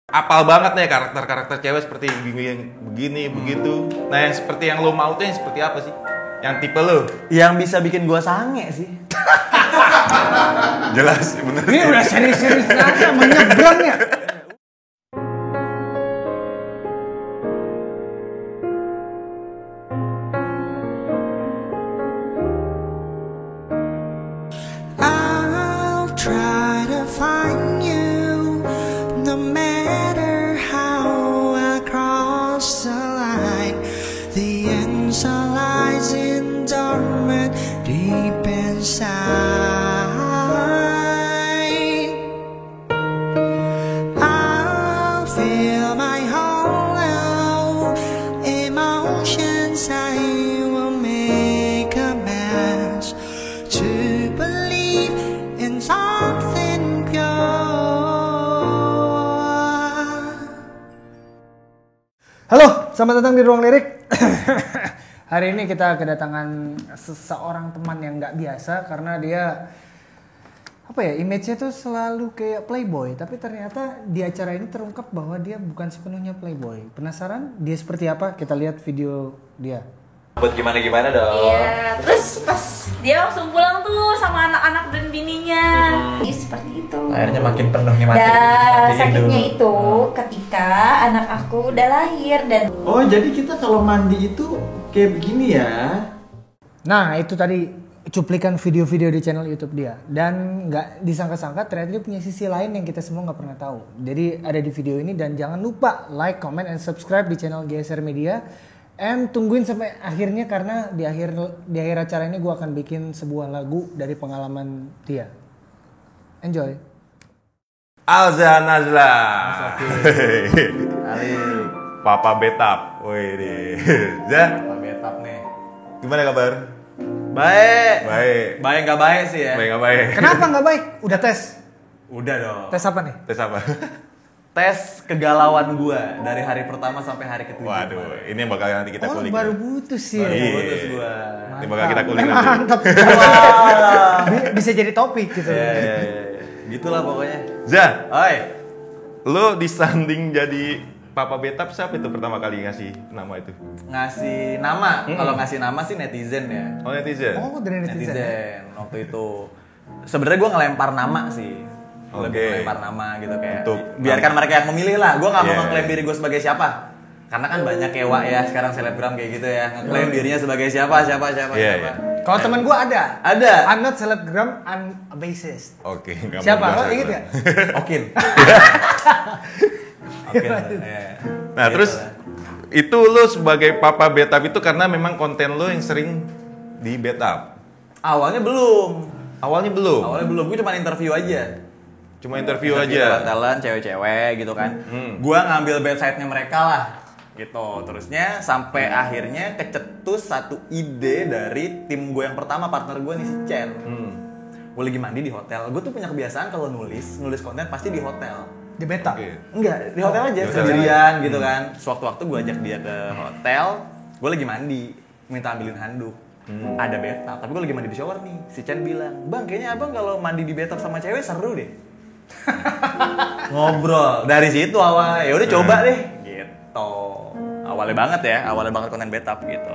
apal banget nih karakter-karakter cewek seperti begini, begitu. Nah, yang seperti yang lo mau tuh yang seperti apa sih? Yang tipe lo? Yang bisa bikin gua sange sih. Jelas, bener. Ini udah serius-serius aja menyeberang ya. I'll try to find you no matter how I cross the line. The answer lies in dormant deep inside. I'll feel my hollow emotions. I will make a mess to believe in something pure. Halo, selamat datang di Ruang Lirik. Hari ini kita kedatangan seseorang teman yang nggak biasa karena dia image-nya tuh selalu kayak playboy, tapi ternyata di acara ini terungkap bahwa dia bukan sepenuhnya playboy. Penasaran dia seperti apa? Kita lihat video dia. Buat gimana dong? Iya, terus pas dia langsung pulang tuh sama anak-anak dan bininya. Seperti itu. Akhirnya makin penuh nih Dan sakitnya itu ketika anak aku udah lahir dan Oh, jadi kita kalau mandi itu kayak begini ya? Nah, itu tadi cuplikan video-video di channel YouTube dia. Dan nggak disangka-sangka ternyata dia punya sisi lain yang kita semua nggak pernah tahu. Jadi ada di video ini dan jangan lupa like, comment, and subscribe di channel GSR Media. And tungguin sampai akhirnya karena di akhir acara ini gue akan bikin sebuah lagu dari pengalaman dia. Enjoy. Alza Nazla. Ali, Papa Betap. Wih deh. Ja, Pak Betap nih. gimana kabar? Baik. Baik. Baik nggak baik sih ya? Baik, nggak baik. Kenapa nggak baik? Udah tes. Udah dong. Tes apa nih? Tes apa? Tes kegalauan gua dari hari pertama sampai hari ke-7. Waduh, ini yang bakal nanti kita Oh, kulik. baru putus sih. Baru Iya. putus gua. Ini bakal kita kulik nanti. Mantap. Bisa jadi topik gitu. Iya. Gitulah pokoknya. Ja, Oi. lo disanding jadi Papa Betap siapa itu pertama kali ngasih nama itu? Ngasih nama. Kalau ngasih nama sih netizen ya. Oh, netizen? Oh, dari netizen. Netizen waktu itu. Sebenarnya gua ngelempar nama sih. Lebih Oke. ngelempar nama gitu kayak. Untuk Biarkan mereka yang memilih lah. Gua nggak mau Iya. ngeklaim diri gue sebagai siapa. Karena kan banyak kewa ya sekarang selebgram kayak gitu ya. Ngeklaim dirinya sebagai siapa. Iya, iya. Kalau temen gue ada. Ada. I'm not selebgram, I'm a bassist. Oke, nggak mau Siapa? bahas Lo itu. inget ya? Okin. Okin. Iya. Nah, Gitu terus lah. itu lo sebagai Papa Betap itu karena memang konten lo yang sering di Betap. Awalnya belum. Awalnya belum. Awalnya belum. Gue cuma interview aja. Cuma interview aja. Talent cewek-cewek gitu kan. Hmm. Gua ngambil bedside-nya mereka lah. Gitu. Terusnya sampai akhirnya kecetus satu ide dari tim gue yang pertama, partner gue nih si Chen. Gue lagi mandi di hotel. Gue tuh punya kebiasaan kalau nulis konten pasti di hotel. Di beta. Oke. Enggak, di hotel aja Di hotel sendirian gitu kan. Sewaktu-waktu gue ajak dia ke hotel, gue lagi mandi, minta ambilin handuk. Ada bathtub, tapi gue lagi mandi di shower nih. Si Chen bilang, "Bang, kayaknya abang kalau mandi di bathtub sama cewek seru deh." Ngobrol dari situ awalnya. Ya udah coba deh gitu. Awalnya banget konten bathtub gitu.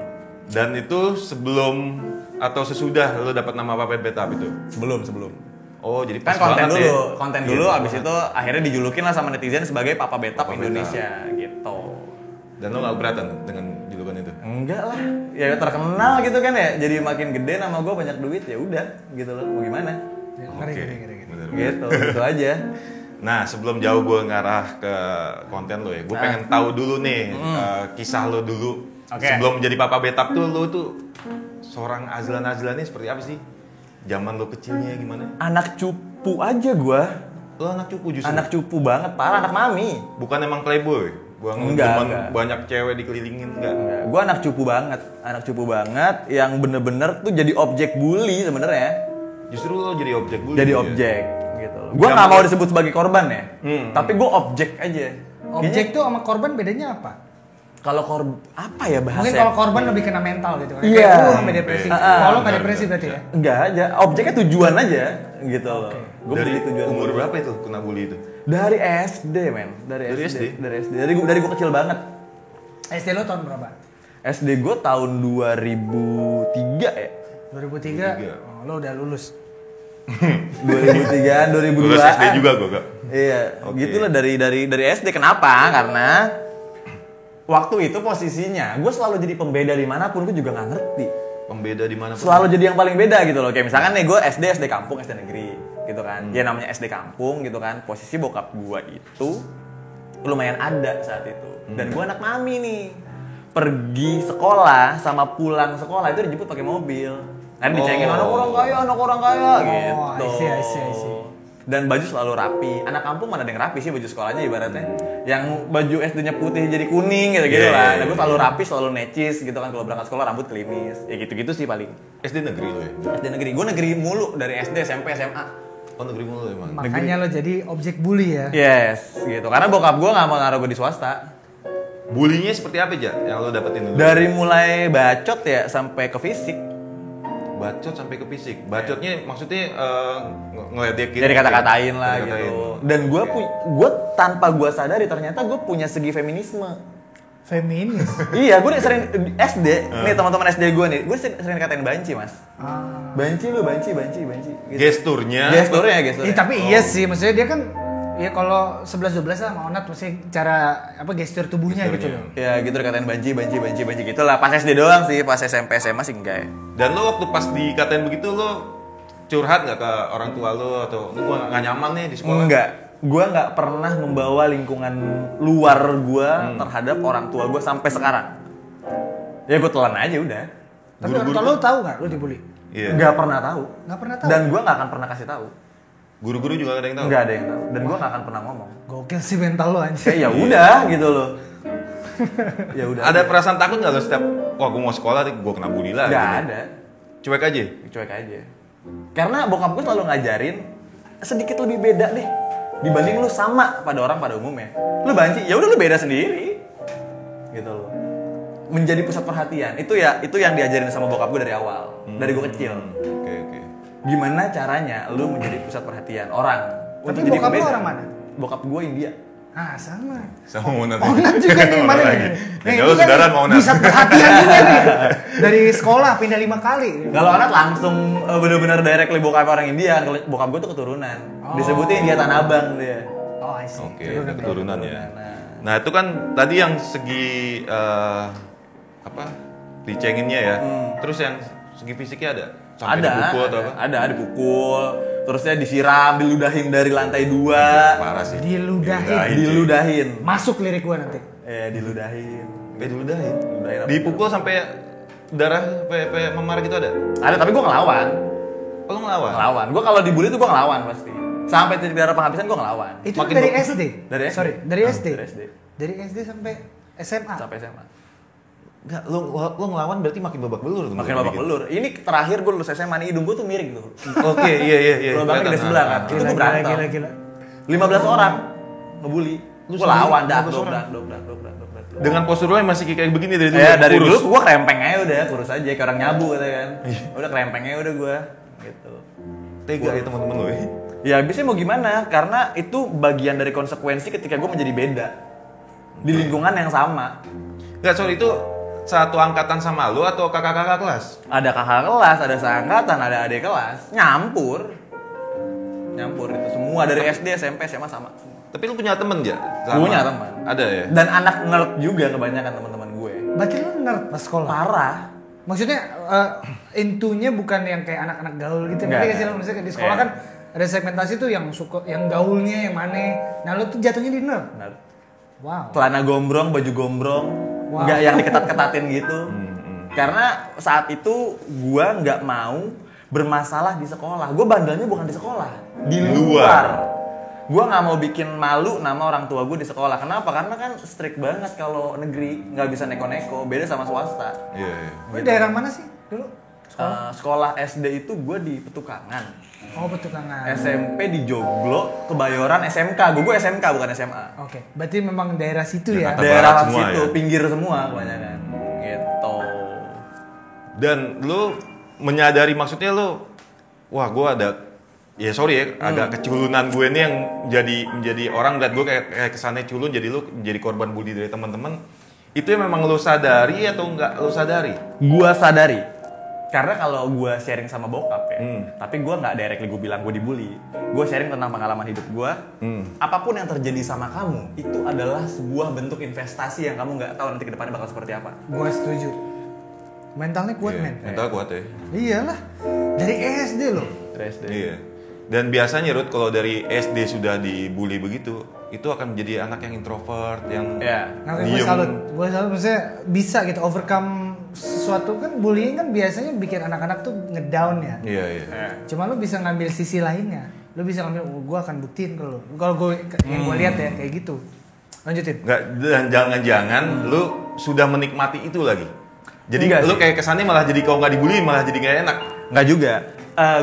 Dan itu sebelum atau sesudah lo dapat nama Papa Betap itu? Sebelum. Oh, jadi Kan pas banget ya. konten Iya, dulu pas abis banget. itu akhirnya dijulukin lah sama netizen sebagai Papa Betap Papa Indonesia gitu. Dan lo gak keberatan dengan julukan itu? Enggak lah, ya terkenal gitu kan ya. Jadi makin gede nama gue banyak duit ya udah gitu loh. Mau gimana? Oke, bener. Gitu aja. Nah, sebelum jauh gue ngarah ke konten lo ya, gue pengen tahu dulu nih kisah lo dulu. Oke. Sebelum menjadi Papa Betap tuh lo tuh seorang Azlan ini seperti apa sih? Zaman lo kecilnya gimana? Anak cupu aja gue. Lo anak cupu justru? Anak cupu banget, parah anak mami. Bukan emang playboy? Bukan Enggak, cuman enggak. banyak cewek dikelilingin, enggak? Gue anak cupu banget yang bener-bener tuh jadi objek bully sebenarnya. Justru lo jadi objek bully. Jadi ya? objek gitu. Gue nggak mau disebut sebagai korban ya, tapi gue objek aja. Objek tuh sama korban bedanya apa? Kalau apa ya bahasanya? Mungkin kalau korban lebih kena mental gitu kan. Iya. Kayak sampai depresi. Kalau nggak benar, depresi benar. berarti ya. Enggak aja, objeknya tujuan aja gitu loh. Gue Dari beli tujuan umur dulu. berapa itu kena bully itu? Dari SD men, dari SD. Dari gua kecil banget. SD lo tahun berapa? SD gua tahun 2003 ya. 2003. Oh, lo udah lulus. 2003, 2002. Lulus SD juga gue Kak. Iya, Oke. gitulah dari SD. Kenapa? Karena waktu itu posisinya gue selalu jadi pembeda dimanapun, gue juga nggak ngerti. Pembeda di mana? Selalu jadi yang paling beda gitu loh. Kayak misalkan nih gue SD kampung, SD negeri gitu kan. Ya namanya SD kampung gitu kan. Posisi bokap gue itu lumayan ada saat itu. Dan gue anak mami nih. Pergi sekolah sama pulang sekolah itu dijemput pakai mobil. Kan dicengin anak orang kaya gitu. I see. Dan baju selalu rapi. Anak kampung mana ada yang rapi sih baju sekolahnya ibaratnya. Yang baju SD-nya putih jadi kuning gitu-gitu lah. Dan gue selalu rapi, selalu necis gitu kan. Kalau berangkat sekolah rambut klimis. Ya gitu-gitu sih paling. SD negeri lo ya? SD negeri. Gue negeri mulu dari SD, SMP, SMA. Oh negeri mulu emang. Makanya lo jadi objek bully ya. Yes, gitu. Karena bokap gue nggak mau naruh gue di swasta. Bullyingnya seperti apa aja yang lo dapetin dulu? Dari mulai bacot ya sampai ke fisik. Bacot sampai ke fisik. Bacotnya maksudnya ngeledekin. Jadi kata-katain lah Kata-katain. gitu. Dan gue tanpa gue sadari ternyata gue punya segi feminisme. Feminis. Iya, gue sering SD, nih teman-teman SD gue nih, gue sering katain banci mas. Banci lu, banci. Gitu. Gesturnya. Gesturnya. Tapi iya sih, maksudnya dia kan ya kalau 11-12 lah mau Onat mesti cara apa gestur tubuhnya gitu loh. Ya gitu dikatain banci gitu lah. Pas SD doang sih, pas SMP SMA sih enggak ya. Dan lo waktu pas dikatain begitu lo curhat nggak ke orang tua lo atau gue nggak nyaman nih di sekolah? Enggak, gue nggak pernah membawa lingkungan luar gue terhadap orang tua gue sampai sekarang. Ya gue telan aja udah. Tapi orang tua lo tahu nggak lo dibully? Iya. Nggak pernah tahu. Nggak pernah tahu. Dan gue nggak akan pernah kasih tahu. Guru-guru juga nggak ada yang tahu. Nggak ada yang tahu. Dan gue nggak akan pernah ngomong. Gokil sih mental lo anjir. Kayak ya udah gitu loh. Ya udah. Ada perasaan takut nggak lo setiap wah gue mau sekolah gue kena bully lah? Nggak gitu? ada. Cuek aja. Cuek aja. Karena bokap gue selalu ngajarin sedikit lebih beda deh dibanding lu sama pada orang pada umumnya. Lu banci, ya udah lu beda sendiri. Gitu loh. Menjadi pusat perhatian. Itu yang diajarin sama bokap gue dari awal. Dari gue kecil. Oke. Gimana caranya lu menjadi pusat perhatian orang? Tapi Untuk jadi bokap lo pembeda. orang mana? Bokap gue India. Ah sama. Sama Mona. Onat juga nih mana lagi. nih? Kalau saudara mau Mona. Bisa perhatian juga nih. Dari sekolah pindah 5 kali. Kalau anak langsung bener-bener directly bokap orang India. Kalau bokap gue tuh keturunan. Disebutnya India Tanah Abang dia. Oh, I see. Oke, keturunan ya. Nah. Nah itu kan tadi yang segi apa dicenginnya ya. Terus yang segi fisiknya ada? Sampai dipukul atau apa? Ada dipukul. Terusnya disiram, diludahin dari lantai 2. Parah sih. Diludahin. Diludahin. Masuk lirik gua nanti. Diludahin. Diludahin. Diludahin apa? Dipukul sampai darah sampai memar gitu ada? Ada, tapi gue ngelawan. Oh, lo ngelawan? Ngelawan. Gue kalau dibully tuh gue ngelawan pasti. Sampai titik darah penghabisan gue ngelawan. Itu Makin dari ber- SD. Dari SD. Sorry, dari SD. Dari SD. Dari SD sampai SMA. Sampai SMA. Enggak, lo ngelawan berarti makin babak belur tuh. Makin babak belur. Ini terakhir gue lulus SMA nih, hidung gue tuh miring gitu. Oke, iya. Lubangnya di sebelah kan. Itu gue berantem. Gila. 15 orang ngebully. Gue lawan, dak. Dengan postur lo yang masih kayak begini dari dulu. Ya dari kurus. dulu gue krempeng aja udah, kurus aja kayak orang nyabu katanya kan. Udah krempeng aja udah gue gitu. Tega ya teman-teman lo. Ya habisnya mau gimana? Karena itu bagian dari konsekuensi ketika gue menjadi beda di lingkungan yang sama. Enggak, sorry itu satu angkatan sama lo atau kakak-kakak kelas? Ada kakak kelas, ada seangkatan, ada adik kelas, nyampur itu semua dari SD, SMP, SMA sama. Tapi lo punya temen ya? Punya teman. Ada ya? Dan anak nerd juga kebanyakan teman-teman gue. Berarti lo nerd pas sekolah? Parah. Maksudnya intunya bukan yang kayak anak-anak gaul gitu. Nggak. Ngerti gak sih lo? Misalnya di sekolah Iya. kan ada segmentasi tuh yang suka, yang gaulnya yang mana. Nah lo tuh jatuhnya di nerd. Nerd. Wow. Celana gombrong, baju gombrong, Wow. nggak yang diketat-ketatin gitu. Karena saat itu gua nggak mau bermasalah di sekolah. Gua bandelnya bukan di sekolah, di luar. Gua nggak mau bikin malu nama orang tua gue di sekolah. Kenapa? Karena kan strict banget kalau negeri, nggak bisa neko-neko. Beda sama swasta. Iya. Lo daerah mana sih dulu? Sekolah SD itu gue di Petukangan. Oh Petukangan. SMP di Joglo, Kebayoran, SMK. Gue SMK bukan SMA. Oke, berarti memang daerah situ ya. Jakarta. Daerah Barat semua situ, ya? pinggir semua kebanyakan. Gitu. Dan lo menyadari maksudnya lo, wah gue ada ya sorry ya, agak keculunan gue nih yang menjadi orang liat gue kayak kesannya culun, jadi lu jadi korban bully dari teman-teman. Itu yang memang lu sadari atau enggak lu sadari? Gua sadari. Karena kalau gue sharing sama bokap ya, tapi gue nggak directly gue bilang gue dibully. Gue sharing tentang pengalaman hidup gue. Apapun yang terjadi sama kamu, itu adalah sebuah bentuk investasi yang kamu nggak tahu nanti ke depannya bakal seperti apa. Gue setuju. Mentalnya kuat, men. Mental kuat ya. Iyalah. Dari SD loh. Iya. Dan biasanya Ruth kalau dari SD sudah dibully begitu, itu akan menjadi anak yang introvert, yang Nah, gue salut maksudnya bisa gitu overcome sesuatu. Kan bullying kan biasanya bikin anak-anak tuh ngedown ya. Iya. Cuma lu bisa ngambil sisi lainnya. Lu bisa ngambil, gue akan buktiin ke lu. Kalau gue yang gue lihat ya kayak gitu. Lanjutin. Enggak, dan jangan-jangan lu sudah menikmati itu lagi. Jadi Enggak lu sih. kayak kesannya malah jadi kalau nggak dibully malah jadi nggak enak. Nggak juga.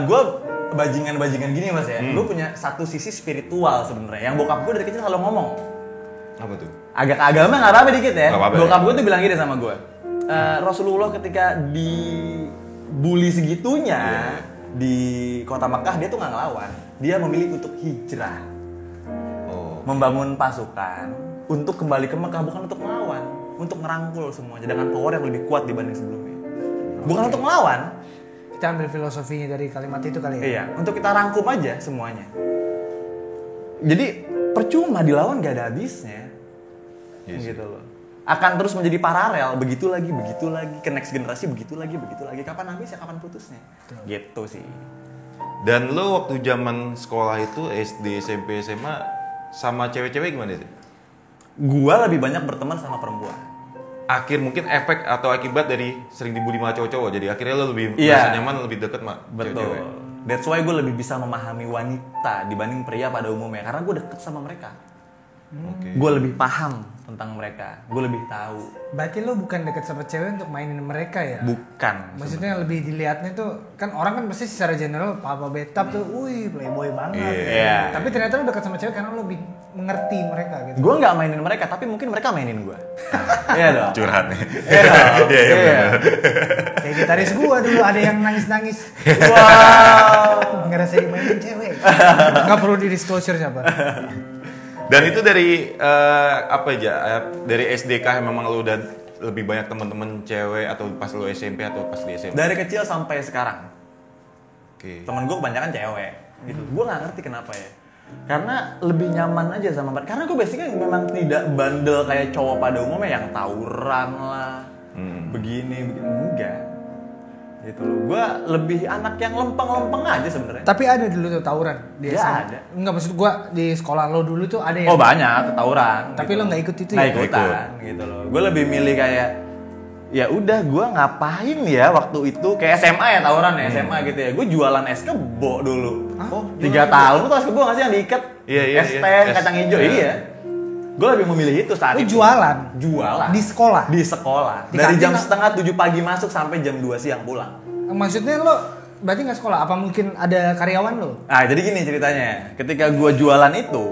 Gue bajingan-bajingan gini mas ya. Gue punya satu sisi spiritual sebenarnya. Yang bokap gue dari kecil selalu ngomong. Apa tuh? Agak agama nggak apa-apa dikit ya. Nggak apa-apa, Bokap gue tuh bilang gini sama gue. Rasulullah ketika dibully segitunya di kota Mekah, dia tuh nggak ngelawan. Dia memilih untuk hijrah. Membangun pasukan untuk kembali ke Mekah, bukan untuk melawan, untuk ngerangkul semuanya dengan power yang lebih kuat dibanding sebelumnya. Bukan untuk melawan. Kita ambil filosofinya dari kalimat itu kali ya. Iya, untuk kita rangkum aja semuanya. Jadi percuma dilawan gak ada habisnya. Yes. Gitu loh. Akan terus menjadi paralel, begitu lagi, ke next generasi begitu lagi. Kapan habisnya, kapan putusnya. Gitu sih. Dan lu waktu zaman sekolah itu SD, SMP, SMA sama cewek-cewek gimana sih? Gua lebih banyak berteman sama perempuan. Mungkin efek atau akibat dari sering dibully sama cowok-cowok, jadi akhirnya lo lebih Iya. merasa nyaman, lebih deket sama Betul. cewek-cewek. That's why gue lebih bisa memahami wanita dibanding pria pada umumnya. Karena gue deket sama mereka. Oke. Gue lebih paham tentang mereka. Gue lebih tahu. Berarti lo bukan deket sama cewek untuk mainin mereka ya? Bukan. Maksudnya lebih dilihatnya tuh, kan orang kan pasti secara general papa betap tuh, wih playboy banget. Iya. Tapi ternyata lo deket sama cewek karena lo lebih mengerti mereka gitu. Gue nggak mainin mereka, tapi mungkin mereka mainin gue. Iya dong. Curhat nih. Iya dong. Iya, bener. Kayak gitaris gua dulu ada yang nangis-nangis. Wow. Ngerasa dimainin cewek. Nggak perlu di disclosure siapa. Dan itu dari dari SDK yang memang lu udah lebih banyak teman-teman cewek atau pas lu SMP atau pas di SMP? Dari kecil sampai sekarang. Oke. Temen gue kebanyakan cewek. Gitu. Gue nggak ngerti kenapa ya. Karena lebih nyaman aja sama mereka. Karena gue basicnya memang tidak bandel kayak cowok pada umumnya yang tawuran lah. Begini. Enggak. Gitu loh. Gue lebih anak yang lempeng-lempeng aja sebenarnya. Tapi ada dulu tuh tawuran di Ya, SMA. ada. Enggak, maksud gua di sekolah lo dulu tuh ada yang Oh banyak tawuran. Tapi gitu. lo nggak ikut itu Nggak ya? ikutan gitu loh. Gue lebih milih kayak ya udah gue ngapain ya waktu itu kayak SMA ya tawuran ya SMA gitu ya. Gue jualan es kebo dulu. Oh, 3 tahun. Lu tau es kebo nggak sih yang diikat? Iya, Es iya. teh Es- kacang hijau. iya. Iya. Gue lebih memilih itu saat Lu itu. jualan? Jualan. Di sekolah? Di sekolah. Di Dari kantin jam nggak? setengah 7 pagi masuk sampai jam 2 siang pulang. Maksudnya lo berarti nggak sekolah? Apa mungkin ada karyawan lo? Nah, jadi gini ceritanya. Ketika gue jualan itu,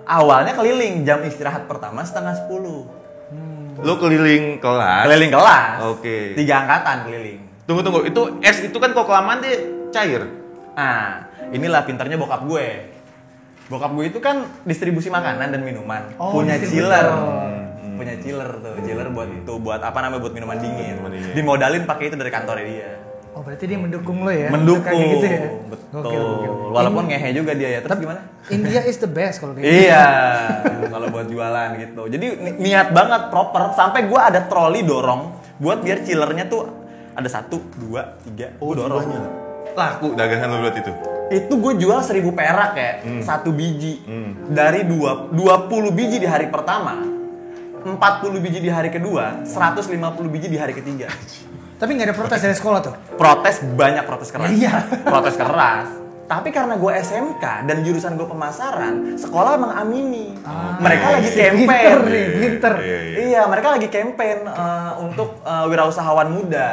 awalnya keliling jam istirahat pertama setengah 10. Lu keliling kelas. Keliling kelas. Oke. 3 angkatan keliling. Tunggu. Itu es itu kan kalau kelamaan dia cair. Nah, inilah pintarnya bokap gue. Bokap gue itu kan distribusi makanan dan minuman. Oh, Punya distributor. chiller. Punya chiller tuh. Chiller buat itu, buat apa namanya? Buat minuman dingin. Minuman dingin. Dimodalin pakai itu dari kantornya dia. Oh berarti dia mendukung lo ya? Mendukung. Kayak gitu ya? Betul. Gokil. Walaupun ngehe juga dia ya. Terus gimana? India is the best kalau kayak gitu. Iya, kalau buat jualan gitu. Jadi niat banget proper sampai gua ada troli dorong buat biar chillernya tuh ada 1, 2, 3. Gua dorong. Laku dagangan lu buat itu. Itu gue jual 1.000 perak ya, 1 biji. Dari 20 biji di hari pertama, 40 biji di hari kedua, 150 biji di hari ketiga. Tapi nggak ada protes dari sekolah tuh? Protes banyak, protes keras. Iya. Protes keras. Tapi karena gue SMK dan jurusan gue pemasaran, sekolah emang amini. Mereka lagi campaign. Pinter. Iya, mereka lagi campaign untuk wirausahawan muda.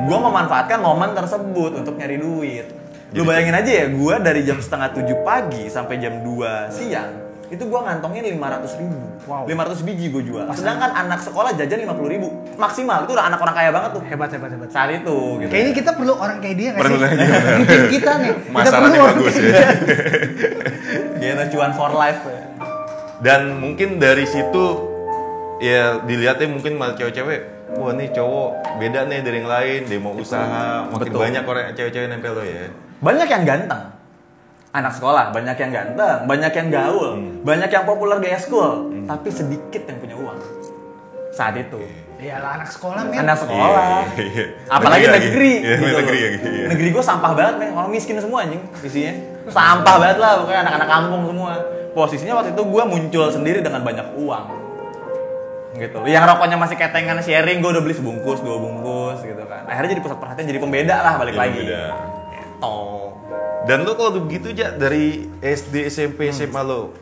Gue memanfaatkan momen tersebut untuk nyari duit. Lu bayangin aja ya, gue dari jam setengah 7 pagi sampai jam 2 siang itu gue ngantongin 500.000. Wow. 500 biji gue jual. Sedangkan anak sekolah jajan 50.000 maksimal. Itu udah anak orang kaya banget tuh. Hebat. Saat itu. Gitu. Kayaknya kita perlu orang kayak dia nggak Perlu sih? lagi. Di tim kita nih. Kita Masalahnya perlu orang bagus kayak ya. dia. Gitu cuan for life. Dan mungkin dari situ ya dilihatnya mungkin malah cewek-cewek, wah nih cowok beda nih dari yang lain, dia mau usaha, makin Betul. banyak orang cewek-cewek nempel lo ya. Banyak yang ganteng. Anak sekolah banyak yang ganteng, banyak yang gaul, banyak yang populer di eskul, tapi sedikit yang punya uang. Saat itu. Iyalah anak sekolah men. Anak sekolah. Iya. Apalagi negeri. Iya, gitu negeri loh. ya. Iya. Negeri gue sampah banget, men. Orang miskin semua anjing isinya. Sampah banget lah, pokoknya anak-anak kampung semua. Posisinya waktu itu gue muncul sendiri dengan banyak uang. Gitu. Yang rokoknya masih ketengan sharing, gue udah beli sebungkus, 2 bungkus gitu kan. Akhirnya jadi pusat perhatian, jadi pembeda lah balik Jadi lagi. pembeda. Gitu. Dan lo kalau begitu aja dari SD, SMP, SMA lo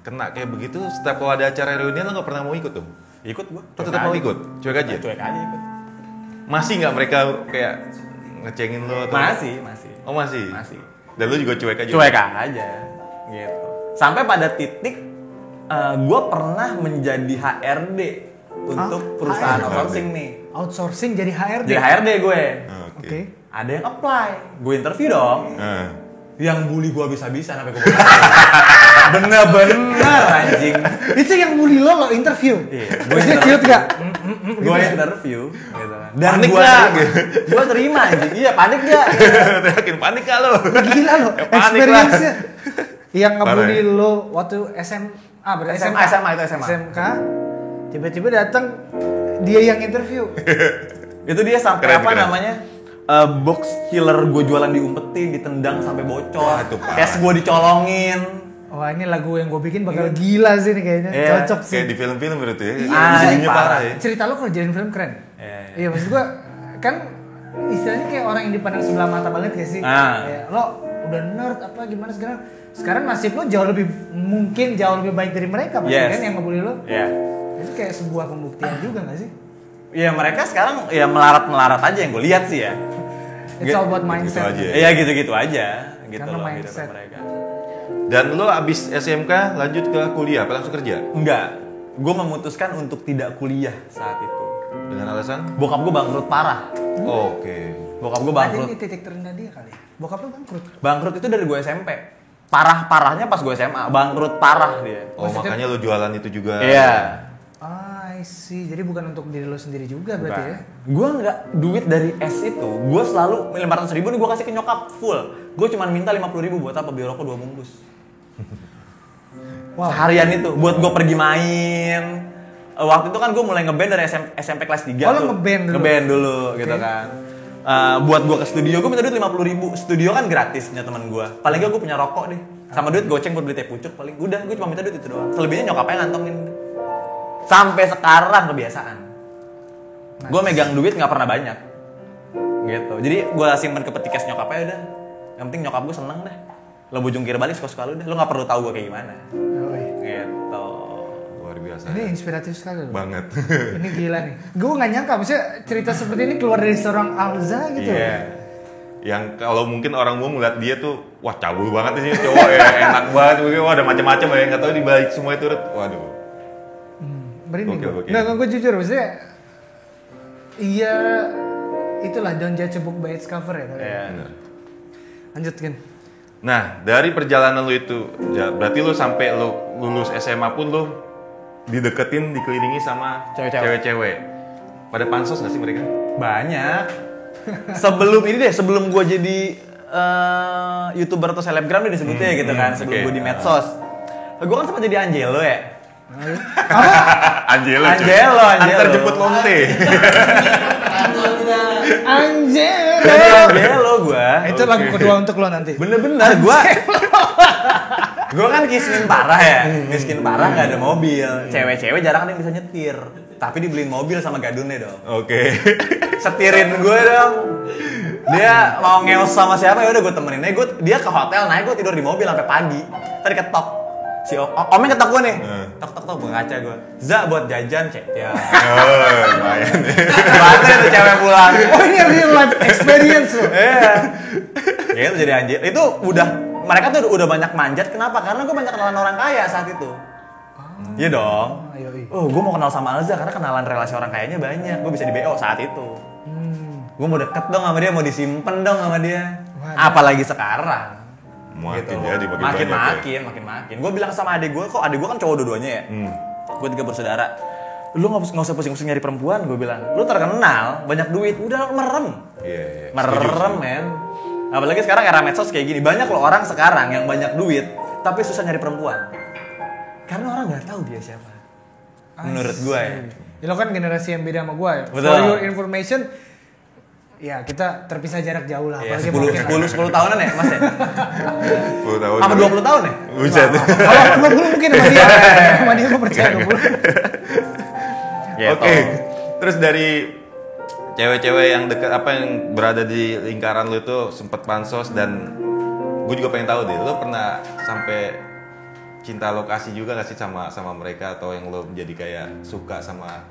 kena kayak begitu, setiap kalau ada acara reunian lo nggak pernah mau ikut tuh? Ikut gue. Lo tetap mau ikut? Cuek aja? Cuek aja ikut. Masih nggak mereka kayak ngecengin lo? Atau? Masih. Oh masih? Masih. Dan lo juga cuek aja? Cuek aja gitu. Sampai pada titik gue pernah menjadi HRD untuk perusahaan HRD? outsourcing nih. Outsourcing jadi HRD. Jadi HRD gue. Oke. Ada yang apply, gue interview dong. Nah. Yang bully gue habis-habisan sampai gue bener-bener anjing. Itu yang bully lo interview. Iya, Gue ciut gak? Gue interview gitu kan. Dan Panik gue nggak? gue terima anjing. Iya, panik gak? Yakin panik gak lo? Gila lo, Ya, panik lah. experience-nya. Yang ngebully Parah ya? lo waktu SMA, berarti SMA itu SMA. SMK, tiba-tiba datang dia yang interview. Itu dia sampai Keren, apa keren. namanya? Box killer gue jualan diumpetin, ditendang sampai bocor. Wah, itu parah. Tes gue dicolongin. Wah ini lagu yang gue bikin bakal gila sih nih kayaknya, Iya. cocok sih. Kayak di film-film berarti ya? Iya, Isunya parah. parah ya? Cerita lo kalau jadiin film keren. Iya. Iya maksud gue kan istilahnya kayak orang yang dipandang sebelah mata banget kayak sih. Ah. Kayak, lo udah nerd apa gimana sekarang nasib lo jauh lebih baik dari mereka pasti Yes. kan yang ngebully lo. Iya. Itu kayak sebuah pembuktian juga gak sih? Iya, mereka sekarang ya melarat aja yang gue lihat sih ya. It's all about mindset. aja. Iya gitu-gitu aja. Gitu Karena loh mindset. hidup mereka. Dan lo abis SMK lanjut ke kuliah, apa langsung kerja? Enggak. Gue memutuskan untuk tidak kuliah saat itu. Dengan alasan? Bokap gue bangkrut parah. Oke. Bokap gue Ada bangkrut. ini titik terendah dia kali. Bokap lo bangkrut. Bangkrut itu dari gue SMP. Parah-parahnya pas gue SMA. Bangkrut parah dia. Oh makanya lo jualan itu juga? Iya. I see. Jadi bukan untuk diri lo sendiri juga berarti ya? Gue nggak duit dari S itu. Gue selalu 500.000 nih gue kasih ke nyokap full. Gue cuma minta 50.000 buat apa? Beli rokok 2 bungkus. Wow. Harian itu buat gue pergi main. Waktu itu kan gue mulai ngeband dari SMP kelas 3 Oh, lo tuh. ngeband dulu? Ngeband dulu gitu Oke. kan. Buat gue ke studio gue minta duit 50.000. Studio kan gratisnya teman gue. Paling gak gue punya rokok deh. Sama duit goceng buat beli teh pucuk paling. Udah gue cuma minta duit itu doang. Selebihnya nyokapnya ngantongin. Sampai sekarang kebiasaan. Gue megang duit nggak pernah banyak. Gitu. Jadi gue simpen ke peti cash nyokapnya udah. Yang penting nyokap gue seneng deh. Lo jungkir balik suka-suka lu deh. Lo nggak perlu tahu gue kayak gimana. Oh, iya. Gitu. Luar biasa. Ini inspiratif sekali loh. Banget. Ini gila nih. Gue nggak nyangka, maksudnya cerita seperti ini keluar dari seorang Alza gitu. Iya. Yang kalau mungkin orang umum ngeliat dia tuh, wah cabul banget sih cowok ya, enak banget, mungkin wah ada macam-macam ya, nggak tahu di balik semua itu, waduh. Merinding. Gokil. Nggak, gue jujur, maksudnya iya itulah don't judge a book by its cover ya. Kali. Iya. Bener. Lanjut kan. Nah, dari perjalanan lu itu, berarti lu sampai lu lulus SMA pun lu dideketin, dikelilingi sama Cewek-cewek. cewek-cewek. Pada pansos nggak sih mereka? Banyak. Sebelum gue jadi YouTuber atau selebgram deh disebutnya gitu kan, sebelum oke. gue di medsos. Gue kan sempat jadi Angelo ya. Angelo. Angelo. Antar jemput lonte. Anjir. Jadi Angelo gue. Itu lagu kedua untuk lo nanti. Bener-bener gue kan miskin parah ya, miskin parah nggak ada mobil, cewek-cewek jarang ada yang bisa nyetir, tapi dibeliin mobil sama gadunnya dong. Oke. Setirin gue dong. Dia mau ngeos sama siapa ya udah gue temenin aja. Dia ke hotel naik, gue tidur di mobil sampai pagi. Tadi ketok. Si omnya ketok gue nih. Tok gue ngaca gue. Za buat jajan cek ya. Oh, lumayan. Baterai tuh cewek pulang. Oh ini real life experience lo. Iya. Ya itu jadi anjir. Itu udah mereka tuh udah banyak manjat. Kenapa? Karena gue banyak kenalan orang kaya saat itu. Iya dong. Gue mau kenal sama Alza karena kenalan relasi orang kayanya banyak. Gue bisa di BO saat itu. Gue mau deket dong sama dia, mau disimpen dong sama dia. Apalagi sekarang. Makin jadi makin. Gue bilang sama adik gue, kok adik gue kan cowok dua-duanya ya. Gue 3 bersaudara. Lu nggak usah pusing-pusing nyari perempuan, gue bilang. Lu terkenal, banyak duit, udah merem. Iya. Merem, men. Apalagi sekarang era medsos kayak gini. Banyak loh orang sekarang yang banyak duit, tapi susah nyari perempuan. Karena orang nggak tahu dia siapa. Menurut gue ya. Ya lo kan generasi yang beda sama gue ya. Betul. For your information, ya kita terpisah jarak jauh lah. Ya, Apalagi 10 tahunan ya, Mas ya? 10 tahun. Apa 20 tahun ya? Buset. Kalau 20 mungkin sama dia. Sama dia gue percaya 20. Gitu. Oke. Terus dari cewek-cewek yang dekat yang berada di lingkaran lu itu sempet pansos dan gue juga pengen tahu deh, lu pernah sampai cinta lokasi juga gak sih sama mereka atau yang lo menjadi kayak suka sama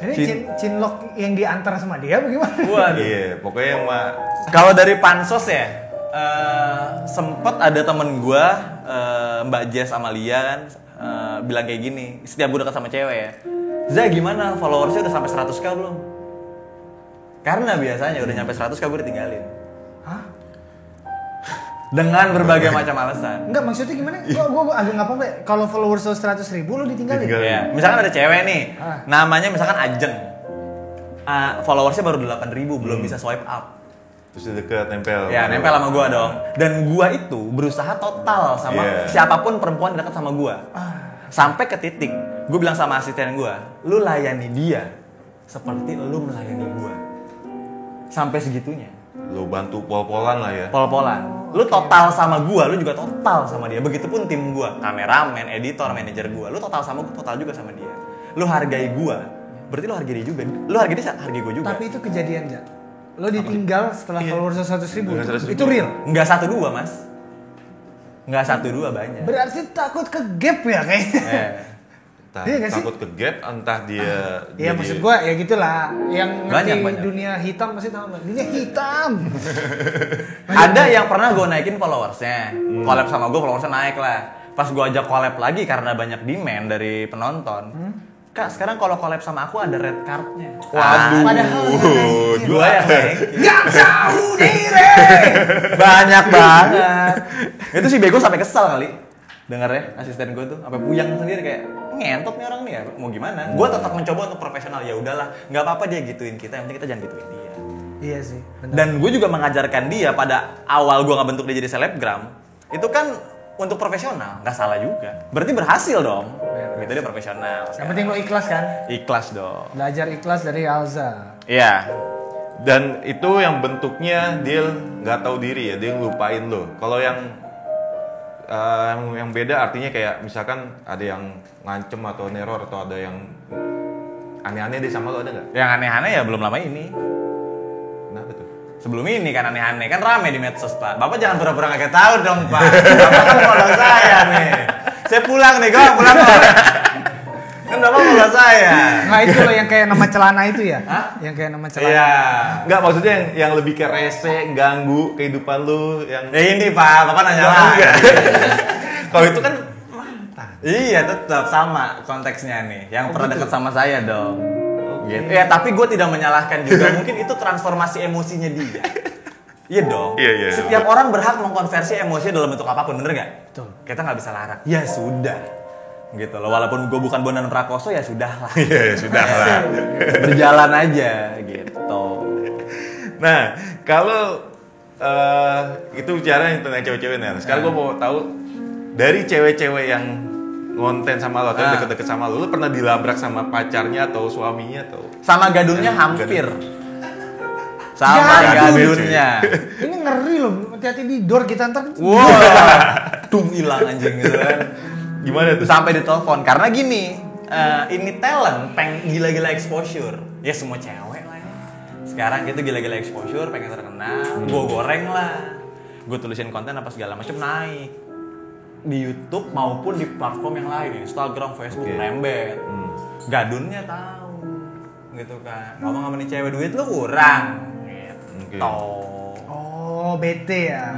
Ini cinlok yang diantar sama dia bagaimana? Waduh. Iya, pokoknya yang Kalau dari pansos ya, sempet ada temen gue, Mbak Jess Amalia kan, bilang kayak gini, setiap gue dekat sama cewek ya, Za gimana followersnya udah sampai 100k belum? Karena biasanya udah nyampe 100k gue ditinggalin. Hah? Dengan berbagai macam alasan. Enggak, maksudnya gimana? Gue agak nggak apa-apa. Kalau followers 100.000 lo ditinggalin? Ya, misalkan ada cewek nih, namanya misalkan Ajeng, followersnya baru 8.000, belum bisa swipe up. terus deket nempel. Ya, nempel sama gua dong. Dan gua itu berusaha total sama siapapun perempuan dekat sama gua. Sampai ke titik, gua bilang sama asisten gua, lu layani dia seperti lu melayani gua. Sampai segitunya. Lu bantu pol-polan lah ya. Pol-polan. Lu total sama gua, lu juga total sama dia. Begitupun tim gua, kameramen, editor, manajer gua. Lu total sama gua, total juga sama dia. Lu hargai gua, berarti lu hargai dia juga. Lu hargai dia, hargai gua juga. Tapi itu kejadian, Ja. Lo ditinggal setelah followers 100.000. Itu real? Enggak 1-2, Mas. Enggak 1-2 banyak. Berarti takut ke gap ya kayaknya. Iya nggak sih? Takut ke gap, entah dia. Iya maksud gua ya gitulah. Yang ngerti Banyak. dunia hitam pasti tahu nggak? Dunia hitam. Ada yang pernah gue naikin followersnya, collab sama gue followersnya naik lah. Pas gue ajak collab lagi karena banyak demand dari penonton. Kak, sekarang kalau collab sama aku ada red cardnya. Waduh. Padahal Gue yang naikin. nggak tahu diri. Banyak banget. Itu si bego sampai kesal kali. Dengarnya asisten gue tuh sampai puyang sendiri kayak ngentot nih orang nih ya. Mau gimana? Gue tetap mencoba untuk profesional. Ya udahlah, nggak apa-apa dia gituin kita. Yang penting kita jangan gituin dia. Iya sih. Benar. Dan gue juga mengajarkan dia pada awal gue nggak bentuk dia jadi selebgram. Itu kan untuk profesional, nggak salah juga. Berarti berhasil dong. Gitu dia profesional. Yang penting lo ikhlas kan? Ikhlas dong. Belajar ikhlas dari Alza. Iya. Dan itu yang bentuknya dia nggak tahu diri ya, dia ngelupain lo. Kalau yang beda artinya kayak misalkan ada yang ngancem atau neror atau ada yang aneh-aneh deh sama lo, ada nggak? Yang aneh-aneh ya belum lama ini. Kenapa tuh? Sebelum ini kan aneh-aneh, kan rame di medsos, Pak. Bapak jangan pura-pura kagak tahu dong, Pak. Bapak kan follow saya nih. Saya pulang nih, gue pulang kok. Kan Bapak follow saya. Nah itu loh yang kayak nama celana itu ya? Hah? Yang kayak nama celana. Iya. Nggak, maksudnya yang lebih ke rese, ganggu kehidupan lu yang. Ya ini, Pak. Bapak nanya lah. Kalau itu kan Iya, tetap sama konteksnya nih. Yang pernah dekat sama saya dong. Gitu. Ya, tapi gue tidak menyalahkan juga. Mungkin itu transformasi emosinya dia. Iya dong. Iya. Setiap orang berhak mengkonversi emosinya dalam bentuk apapun, bener nggak? Betul. Kita nggak bisa larang. Ya sudah. Gitu loh. Walaupun gue bukan Bondan Prakoso, ya sudah lah. Iya, sudah lah. Berjalan aja gitu. Nah, kalau itu bicara tentang cewek-cewek nih. Sekarang gue mau tahu dari cewek-cewek yang ngonten sama lo atau deket-deket sama lo pernah dilabrak sama pacarnya atau suaminya atau? Sama gadunnya hampir. Sama gadunnya. Ini ngeri loh, hati-hati di door kita ntar. Wah, tung hilang anjing gitu kan. Gimana tuh? Sampai ditelepon karena gini, ini talent pengen gila-gila exposure. Ya semua cewek lah ya. Sekarang gitu gila-gila exposure, pengen terkenal, gue goreng lah. Gue tulisin konten apa segala macam naik di YouTube maupun di platform yang lain, Instagram, Facebook, rembet. Gadunnya tahu, gitu kan. Ngomong sama nih cewek, duit lu kurang, gitu. Oh, bete ya.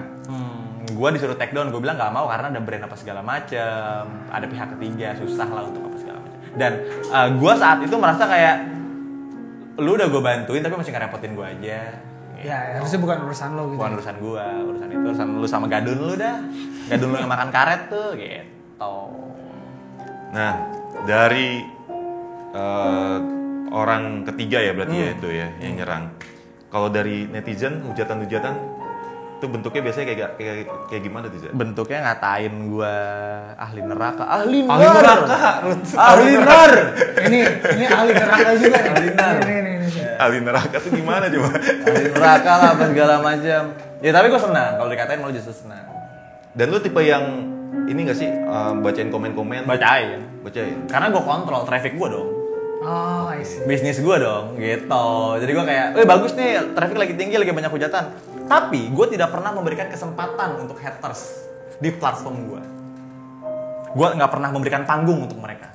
gue disuruh take down, gue bilang nggak mau karena ada brand apa segala macem, ada pihak ketiga, susah lah untuk apa segala macam. Dan gue saat itu merasa kayak lu udah gue bantuin tapi masih ngerepotin gue aja. Ya, harusnya bukan urusan lo gitu. Bukan urusan gue, urusan itu urusan lu sama gadun lu dah. Gadun lu yang makan karet tuh, gitu. Nah, dari orang ketiga ya berarti ya itu ya yang nyerang. Kalau dari netizen hujatan-hujatan itu bentuknya biasanya kayak gimana tuh, Zak? Bentuknya ngatain gue ahli neraka, ahli Ahli neraka. ahli ner. Ini ahli neraka juga nih. Ahli neraka. Ini. Ahli neraka tuh gimana coba? Ahli neraka lah apa segala macam. Ya tapi gue senang kalau dikatain, malah justru senang. Dan lu tipe yang ini gak sih bacain komen-komen? Bacain. Karena gue kontrol traffic gue dong. Oh, I see. Bisnis gue dong, gitu. Jadi gue kayak, bagus nih, traffic lagi tinggi, lagi banyak hujatan. Tapi gue tidak pernah memberikan kesempatan untuk haters di platform gue. Gue nggak pernah memberikan panggung untuk mereka.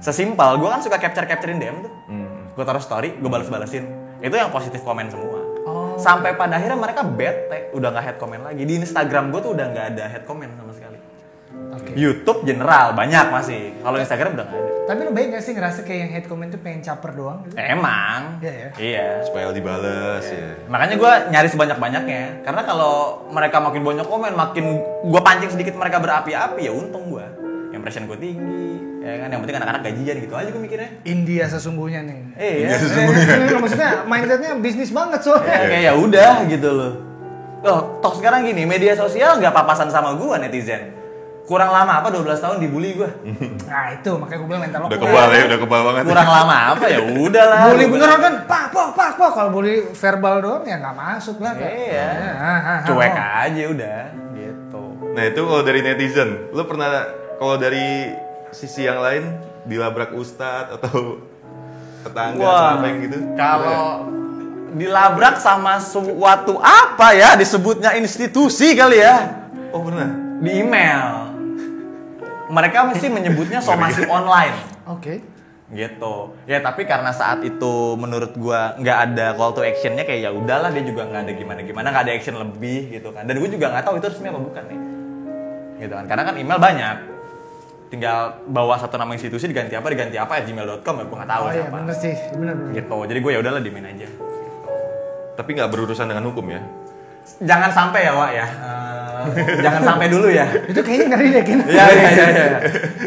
Sesimpel, gue kan suka capturein DM tuh. Gue taruh story, gue balesin. Itu yang positif komen semua. Oh. Sampai pada akhirnya mereka bete, udah nggak head comment lagi. Di Instagram gue tuh udah nggak ada head comment sama sekali. Oke. YouTube general banyak masih. Kalau Instagram udah nggak ada. Tapi lu baik gak sih ngerasa kayak yang hate comment tuh pengen caper doang gitu? Emang. Iya ya. Iya. Supaya dibales ya. Makanya gue nyari sebanyak-banyaknya. Karena kalau mereka makin banyak komen, makin gue pancing sedikit mereka berapi-api, ya untung gue. Impression gue tinggi. Ya kan, yang penting anak-anak gajian gitu aja gue mikirnya. India sesungguhnya nih. Iya. Maksudnya mindsetnya bisnis banget soalnya. Kayak ya udah gitu loh. Toh sekarang gini, media sosial nggak papasan sama gue netizen. Kurang lama apa 12 tahun dibully gue. Nah itu makanya gue bilang mental lo Udah kebal ya, udah kebal banget. Kurang lama apa ya udahlah. bully beneran kan pak. Kalau bully verbal doang ya nggak masuk lah. Iya. Cuek aja udah gitu. Nah itu kalau dari netizen, lu pernah kalau dari sisi yang lain dilabrak ustadz atau tetangga sama yang gitu? Kalau dilabrak sama suatu apa ya disebutnya institusi kali ya. Oh pernah? Di email. Mereka mesti menyebutnya somasi online. Oke. Gitu. Ya tapi karena saat itu menurut gua nggak ada call to actionnya, kayak ya udahlah, dia juga nggak ada gimana nggak ada action lebih gitu kan. Dan gue juga nggak tahu itu resmi apa bukan nih. Gitu kan. Karena kan email banyak. Tinggal bawa satu nama institusi diganti apa @gmail.com ya gue nggak tahu Oh iya siapa. bener sih, bener. Gitu. Jadi gue ya udahlah diemin aja. Tapi nggak berurusan dengan hukum ya? Jangan sampai ya, Wak ya. Jangan sampai dulu ya. Itu kayaknya ngeri deh Kin. Iya.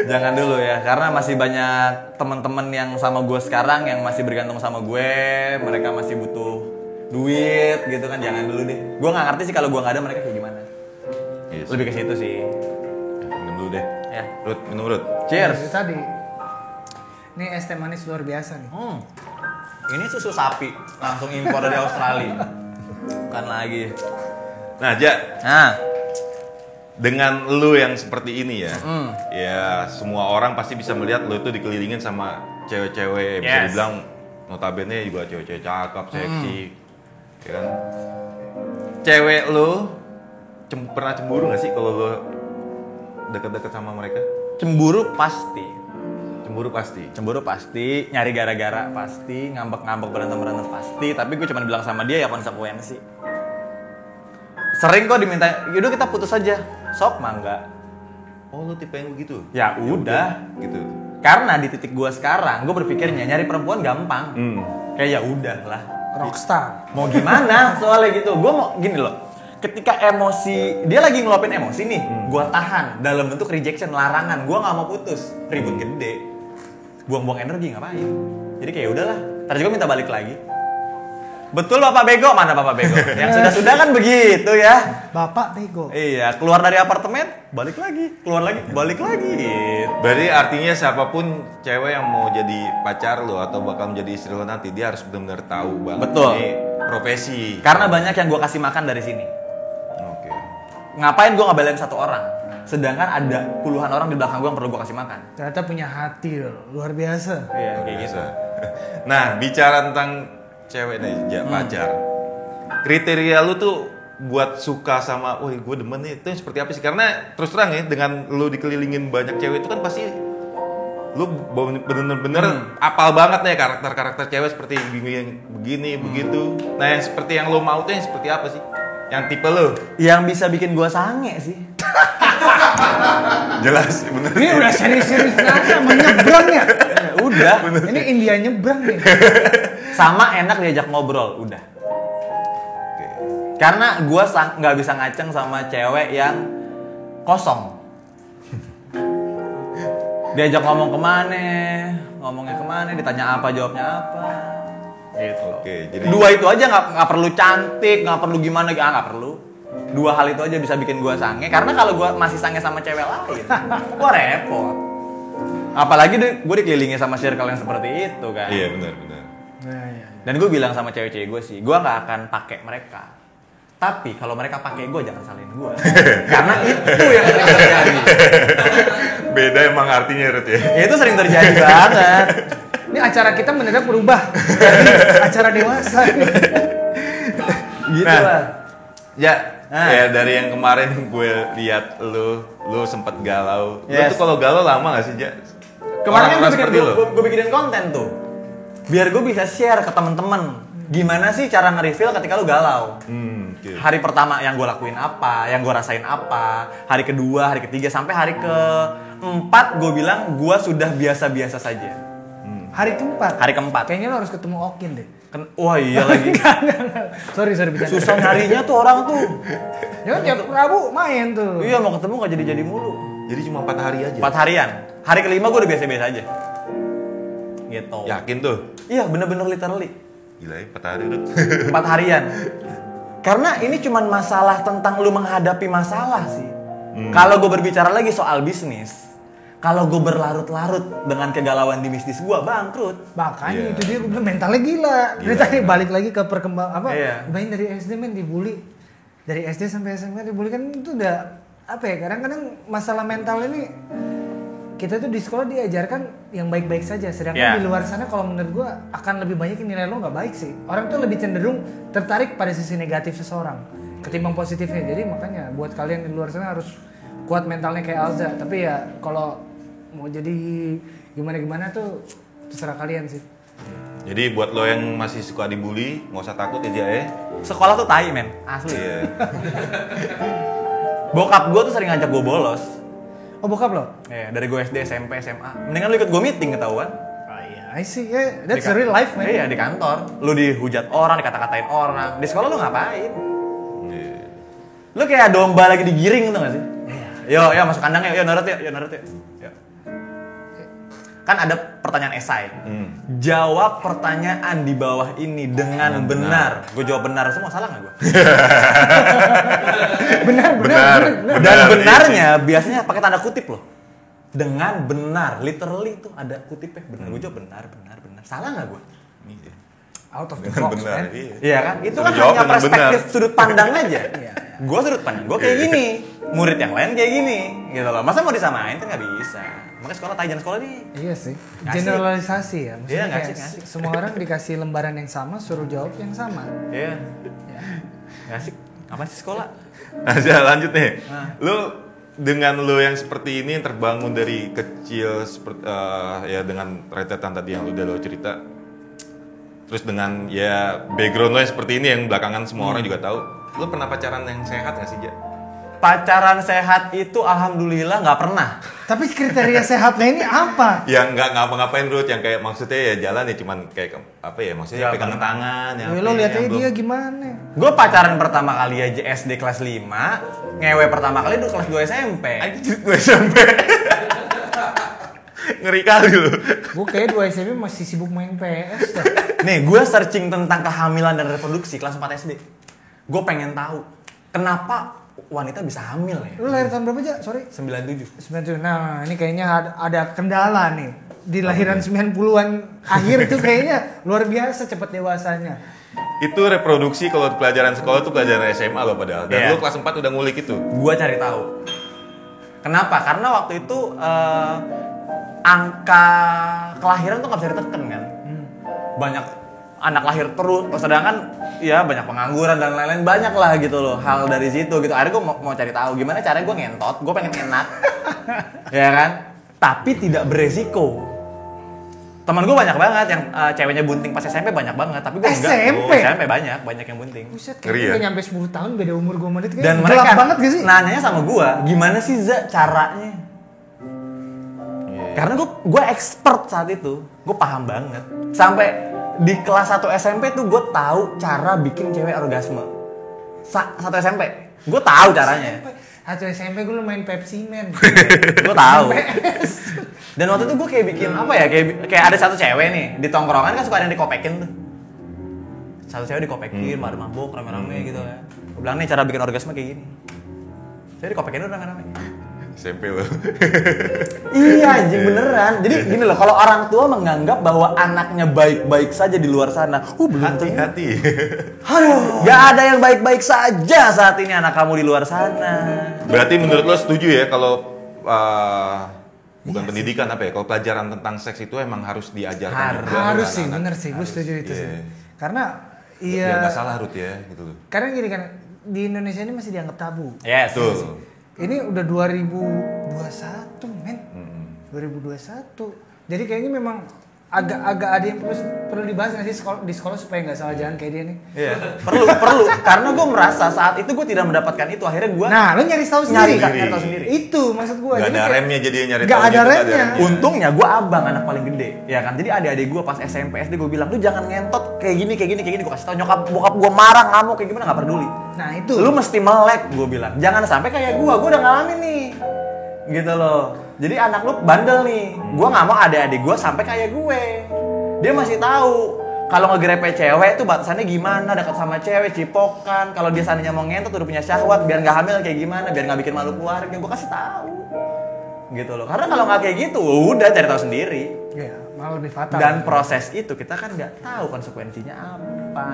Jangan dulu ya, karena masih banyak teman-teman yang sama gue sekarang yang masih bergantung sama gue, mereka masih butuh duit gitu kan, jangan dulu deh. Gue nggak ngerti sih kalau gue nggak ada mereka kayak gimana. Yes. Lebih ke situ sih. Minum dulu deh. Ya. Minum Rut. Cheers. Itu tadi. Ini es teh manis luar biasa nih. Ini susu sapi, langsung impor dari Australia. Bukan lagi. Nah, Ja, Nah, dengan lu yang seperti ini ya, ya semua orang pasti bisa melihat lu itu dikelilingin sama cewek-cewek, bisa Yes. dibilang notabene juga cewek-cewek cakep, seksi, ya kan? Cewek lu pernah cemburu gak sih kalau lu deket-deket sama mereka? cemburu pasti. Cemburu pasti. Nyari gara-gara pasti, ngambek-ngambek berantem pasti, tapi gue cuma bilang sama dia ya konsekuensi. Sering kok diminta, yaudah kita putus aja. Sok mangga. Oh, lu tipe yang begitu? Ya udah. Gitu. Karena di titik gue sekarang, gue berpikirnya nyari perempuan gampang. Kayak ya udah lah. Rockstar. Mau gimana soalnya gitu. Gue mau gini loh. Ketika emosi, dia lagi ngeluapin emosi nih, gue tahan dalam bentuk rejection, larangan. Gue nggak mau putus, ribut gede. Buang-buang energi ngapain? Jadi kayak udahlah. Ntar juga minta balik lagi. Betul Bapak Bego? Mana Bapak Bego? Yang sudah-sudah kan begitu ya. Bapak bego. Iya, keluar dari apartemen, balik lagi. Keluar lagi, balik lagi gitu. Berarti artinya siapapun cewek yang mau jadi pacar lo atau bakal menjadi istri lo nanti, dia harus benar-benar tahu banget Betul. ini profesi. Karena banyak yang gue kasih makan dari sini. Oke. Ngapain gue ngebelain satu orang? Sedangkan ada puluhan orang di belakang gue yang perlu gue kasih makan. Ternyata punya hati loh, luar biasa. Iya, kayak gitu. Nah, bicara tentang cewek nih, pacar. Kriteria lu tuh buat suka sama, woi gue demen nih, itu yang seperti apa sih? Karena terus terang ya, dengan lu dikelilingin banyak cewek itu kan pasti lu bener-bener apal banget nih karakter-karakter cewek seperti begini, begitu. Nah, yang seperti yang lu mau tuh yang seperti apa sih? Yang tipe lu? Yang bisa bikin gua sange sih. Jelas, bener. Ini udah serius-serius aja, menyebrang ya. Udah. Ini India nyebrang nih. Sama enak diajak ngobrol, udah. Oke. Karena gue nggak bisa ngaceng sama cewek yang kosong. Diajak ngomongnya kemana, ditanya apa, jawabnya apa. Gitu. Oke, jadi Dua itu aja nggak perlu cantik, nggak perlu gimana, nggak perlu. Dua hal itu aja bisa bikin gue sange. Karena kalau gue masih sange sama cewek lain, gue repot. Apalagi gue dikelilingi sama circle yang seperti itu kan. Iya, benar. Dan gue bilang sama cewek-cewek gue sih, gue nggak akan pakai mereka. Tapi kalau mereka pakai gue jangan salin gue. Karena itu yang sering terjadi. Beda emang artinya Rut ya. Itu sering terjadi banget. Ini acara kita mendadak berubah jadi acara dewasa. Gitu Nah, lah. Ya dari yang kemarin gue lihat lu sempet galau. Lu Yes. tuh kalau galau lama gak sih, Ja? Kemarin Orang-orang seperti lu. gue bikinin konten tuh. Biar gue bisa share ke temen-temen. Gimana sih cara nge-reveal ketika lu galau? Gitu. Hari pertama yang gue lakuin apa, yang gue rasain apa, hari kedua, hari ketiga, sampai hari keempat gue bilang gue sudah biasa-biasa saja. Hari keempat. Hari keempat. Kayaknya lo harus ketemu Okin deh. Wah iya lagi. Sorry bercanda. Susah nyarinya tuh orang tuh. Ya tiap Rabu main tuh. Iya mau ketemu gak jadi-jadi mulu. Jadi cuma 4 hari aja. 4 harian. Hari kelima gue udah biasa-biasa aja. Gitu. Yakin tuh? Iya bener-bener literally. Gila ya 4 hari Rut. 4 harian. Karena ini cuman masalah tentang lu menghadapi masalah sih. Kalau gue berbicara lagi soal bisnis, kalau gue berlarut-larut dengan kegalauan di bisnis gue, bangkrut. Makanya Iya. itu dia gue bilang mentalnya gila. Dari tadi balik lagi ke perkembangan apa? Iya. Main dari SD men dibully. Dari SD sampai SMA dibully kan itu udah apa ya? Kadang-kadang masalah mental ini kita tuh di sekolah diajarkan yang baik-baik saja. Sedangkan Iya. di luar sana kalau menurut gue akan lebih banyak yang nilai lo nggak baik sih. Orang tuh lebih cenderung tertarik pada sisi negatif seseorang ketimbang positifnya. Jadi makanya buat kalian di luar sana harus kuat mentalnya kayak Alza. Tapi ya kalau mau jadi gimana-gimana tuh terserah kalian sih. Jadi buat lo yang masih suka dibully, nggak usah takut ya, Ja, ya. Sekolah tuh tai men, asli. Iya. Bokap gue tuh sering ngajak gue bolos. Oh bokap lo? Iya, dari gue SD, SMP, SMA. Mendingan lu ikut gue meeting ketahuan. Oh iya, I see. Yeah, that's Di a real life man. Iya, di kantor. Lu dihujat orang, dikata-katain orang. Di sekolah lu ngapain? Iya. Lu kayak domba lagi digiring tuh gak sih? Iya. Yo, masuk kandang yuk, yo nurut yuk. Yo. Kan ada pertanyaan esai. Jawab pertanyaan di bawah ini dengan benar. Gue jawab benar semua, salah gak gue? Benar. Dan benarnya biasanya pakai tanda kutip loh. Dengan benar, literally tuh ada kutipnya. Benar, gue jawab benar. Salah gak gue? Iya. Out of the Dengan box benar. man. Iya. Iya kan? Itu Suruh kan jawab hanya dengan perspektif benar. sudut pandang aja. Gue sudut pandang, gue kayak gini. Murid yang lain kayak gini. Gitu loh. Masa mau disamain kan gak bisa. Makanya sekolah, tajian sekolah nih. Iya sih. Ngasih. Generalisasi ya. Maksudnya Iya, kayak ngasih. semua orang dikasih lembaran yang sama, suruh jawab yang sama. Iya. Gak asik. Apa sih sekolah? Nah, Ja, lanjut nih. Nah. Lu dengan lu yang seperti ini yang terbangun dari kecil seperti ya dengan rentetan tadi yang udah lo cerita. Terus dengan ya background lo yang seperti ini yang belakangan semua orang juga tahu. Lu pernah pacaran yang sehat gak sih, Ja? Pacaran sehat itu alhamdulillah nggak pernah. Tapi kriteria sehatnya ini apa? Yang nggak ngapa-ngapain Ruth, yang kayak maksudnya ya jalan ya cuman kayak apa ya maksudnya Nggak pegangan pernah. tangan yang Ya, apa lo ya, lihat yang aja belum- dia gimana. Gue pacaran pertama kali aja SD kelas 5, ngewe pertama kali itu kelas 2 SMP. Anjir, gue SMP. Ngeri kali lu. Gue kayak 2 SMP masih sibuk main PS dah. Nih, gue searching tentang kehamilan dan reproduksi kelas 4 SD. Gue pengen tahu kenapa wanita bisa hamil ya? Lu lahir tahun berapa aja? Sorry. 97. 97. Nah, ini kayaknya ada kendala nih. Di lahiran 90-an akhir tuh kayaknya luar biasa cepet dewasanya. Itu reproduksi kalau pelajaran sekolah tuh pelajaran SMA loh padahal. Dan Iya. lu kelas 4 udah ngulik itu. Gue cari tahu. Kenapa? Karena waktu itu angka kelahiran tuh nggak bisa ditekan kan. Banyak anak lahir terus, sedangkan ya banyak pengangguran dan lain-lain, banyak lah gitu loh hal dari situ gitu. Akhirnya gue mau cari tahu gimana caranya gue ngentot, gue pengen enak, ya kan? Tapi tidak beresiko. Teman gue banyak banget yang ceweknya bunting pas SMP banyak banget, tapi gue enggak. SMP? SMP banyak yang bunting. Buset, Ngeri kayaknya ya? udah nyampe 10 tahun beda umur gue sama dia tuh kayak Dan gelap mereka banget gak sih? nanyanya sama gue, gimana sih Za caranya? Karena gue expert saat itu, gue paham banget. Sampai di kelas 1 SMP tuh gue tahu cara bikin cewek orgasme. 1 SMP, gue tahu caranya. Satu SMP gue main Pepsi Man. Gue tahu. Dan waktu itu gue kayak bikin apa ya, kayak ada satu cewek nih di tongkrongan kan suka ada yang dikopekin tuh. Satu cewek dikopekin, pada mabuk rame-rame gitu ya. Gue bilang nih cara bikin orgasme kayak gini. Saya dikopekin udah rame-rame. SMP lo. Iya anjing beneran. Jadi gini loh, kalau orang tua menganggap bahwa anaknya baik-baik saja di luar sana, belum tentu. Hati-hati. Aduh, gak ada yang baik-baik saja saat ini anak kamu di luar sana. Berarti menurut lo setuju ya kalau bukan pendidikan apa ya? Kalau pelajaran tentang seks itu emang harus diajarkan juga Harus ke sih, anak-anak. bener sih, gue setuju itu sih. Iya. Karena Biar nggak iya, salah Ruth ya gitu loh. karena gini kan di Indonesia ini masih dianggap tabu. Yes. Tuh. Ini udah 2021 men, 2021. Jadi kayaknya memang agak ada yang perlu dibahas nggak sih di sekolah supaya nggak salah jalan kayak dia nih. Iya. Perlu. Karena gue merasa saat itu gue tidak mendapatkan itu. Akhirnya gue Nah, lo nyari tahu sendiri. nyari tahu sendiri. Itu maksud gue. Gak ada remnya jadi nyari Nggak tahu ada gitu, remnya. Untungnya gue abang anak paling gede, ya kan. Jadi adik-adik gue pas SMP SD gue bilang, lu jangan ngentot kayak gini. Gue kasih tau nyokap bokap gue marah ngamuk kayak gimana nggak peduli. Nah itu. Lu mesti melek, gue bilang. Jangan sampai kayak gue udah ngalamin nih, gitu loh. Jadi anak lu bandel nih. Gue nggak mau adik-adik gue sampai kayak gue. Dia masih tahu kalau ngegrepe cewek itu batasannya gimana, dekat sama cewek, cipokan. Kalau dia seandainya mau ngentot udah punya syahwat, biar nggak hamil kayak gimana, biar nggak bikin malu keluarga. Gue kasih tahu, gitu loh. Karena kalau nggak kayak gitu, udah cari tahu sendiri. Ya, malah lebih fatal. Dan proses itu kita kan nggak tahu konsekuensinya apa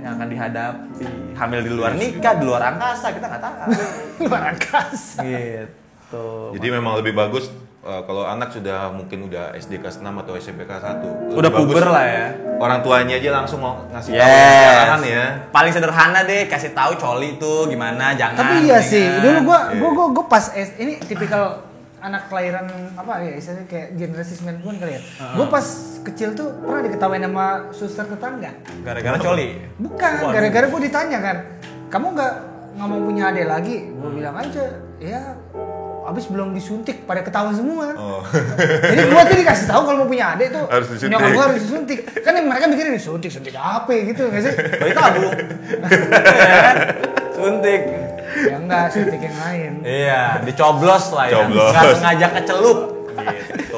yang akan dihadapi. Hamil di luar nikah, di luar angkasa kita nggak tahu. luar angkasa. Gitu. Jadi memang lebih bagus kalau anak sudah mungkin udah SD kelas 6 atau SMP kelas 1. Udah puber lah ya. Orang tuanya aja langsung mau ngasih tahu Yes. arahan ya. Paling sederhana deh, kasih tahu coli itu gimana, jangan. Tapi iya sih, dulu Iya. gua pas ini tipikal anak kelahiran apa ya istilahnya kayak generasi 90-an kali ya. Gua pas kecil tuh pernah diketawain sama suster tetangga. Gara-gara coli. Bukan, Waduh. gara-gara gua ditanya kan, kamu nggak mau punya adik lagi? Gua bilang aja, ya abis belum disuntik, pada ketawa semua. Oh. Jadi gua tuh dikasih tahu kalau mau punya adik tuh Harus disuntik. nyokap gua harus disuntik. Kan yang mereka mikirin suntik apa ya gitu nggak sih? Bayi tabung. Ya, suntik. Ya enggak, suntik yang lain. Iya, dicoblos lah ya. Coblos. Nggak sengaja kecelup. Gitu.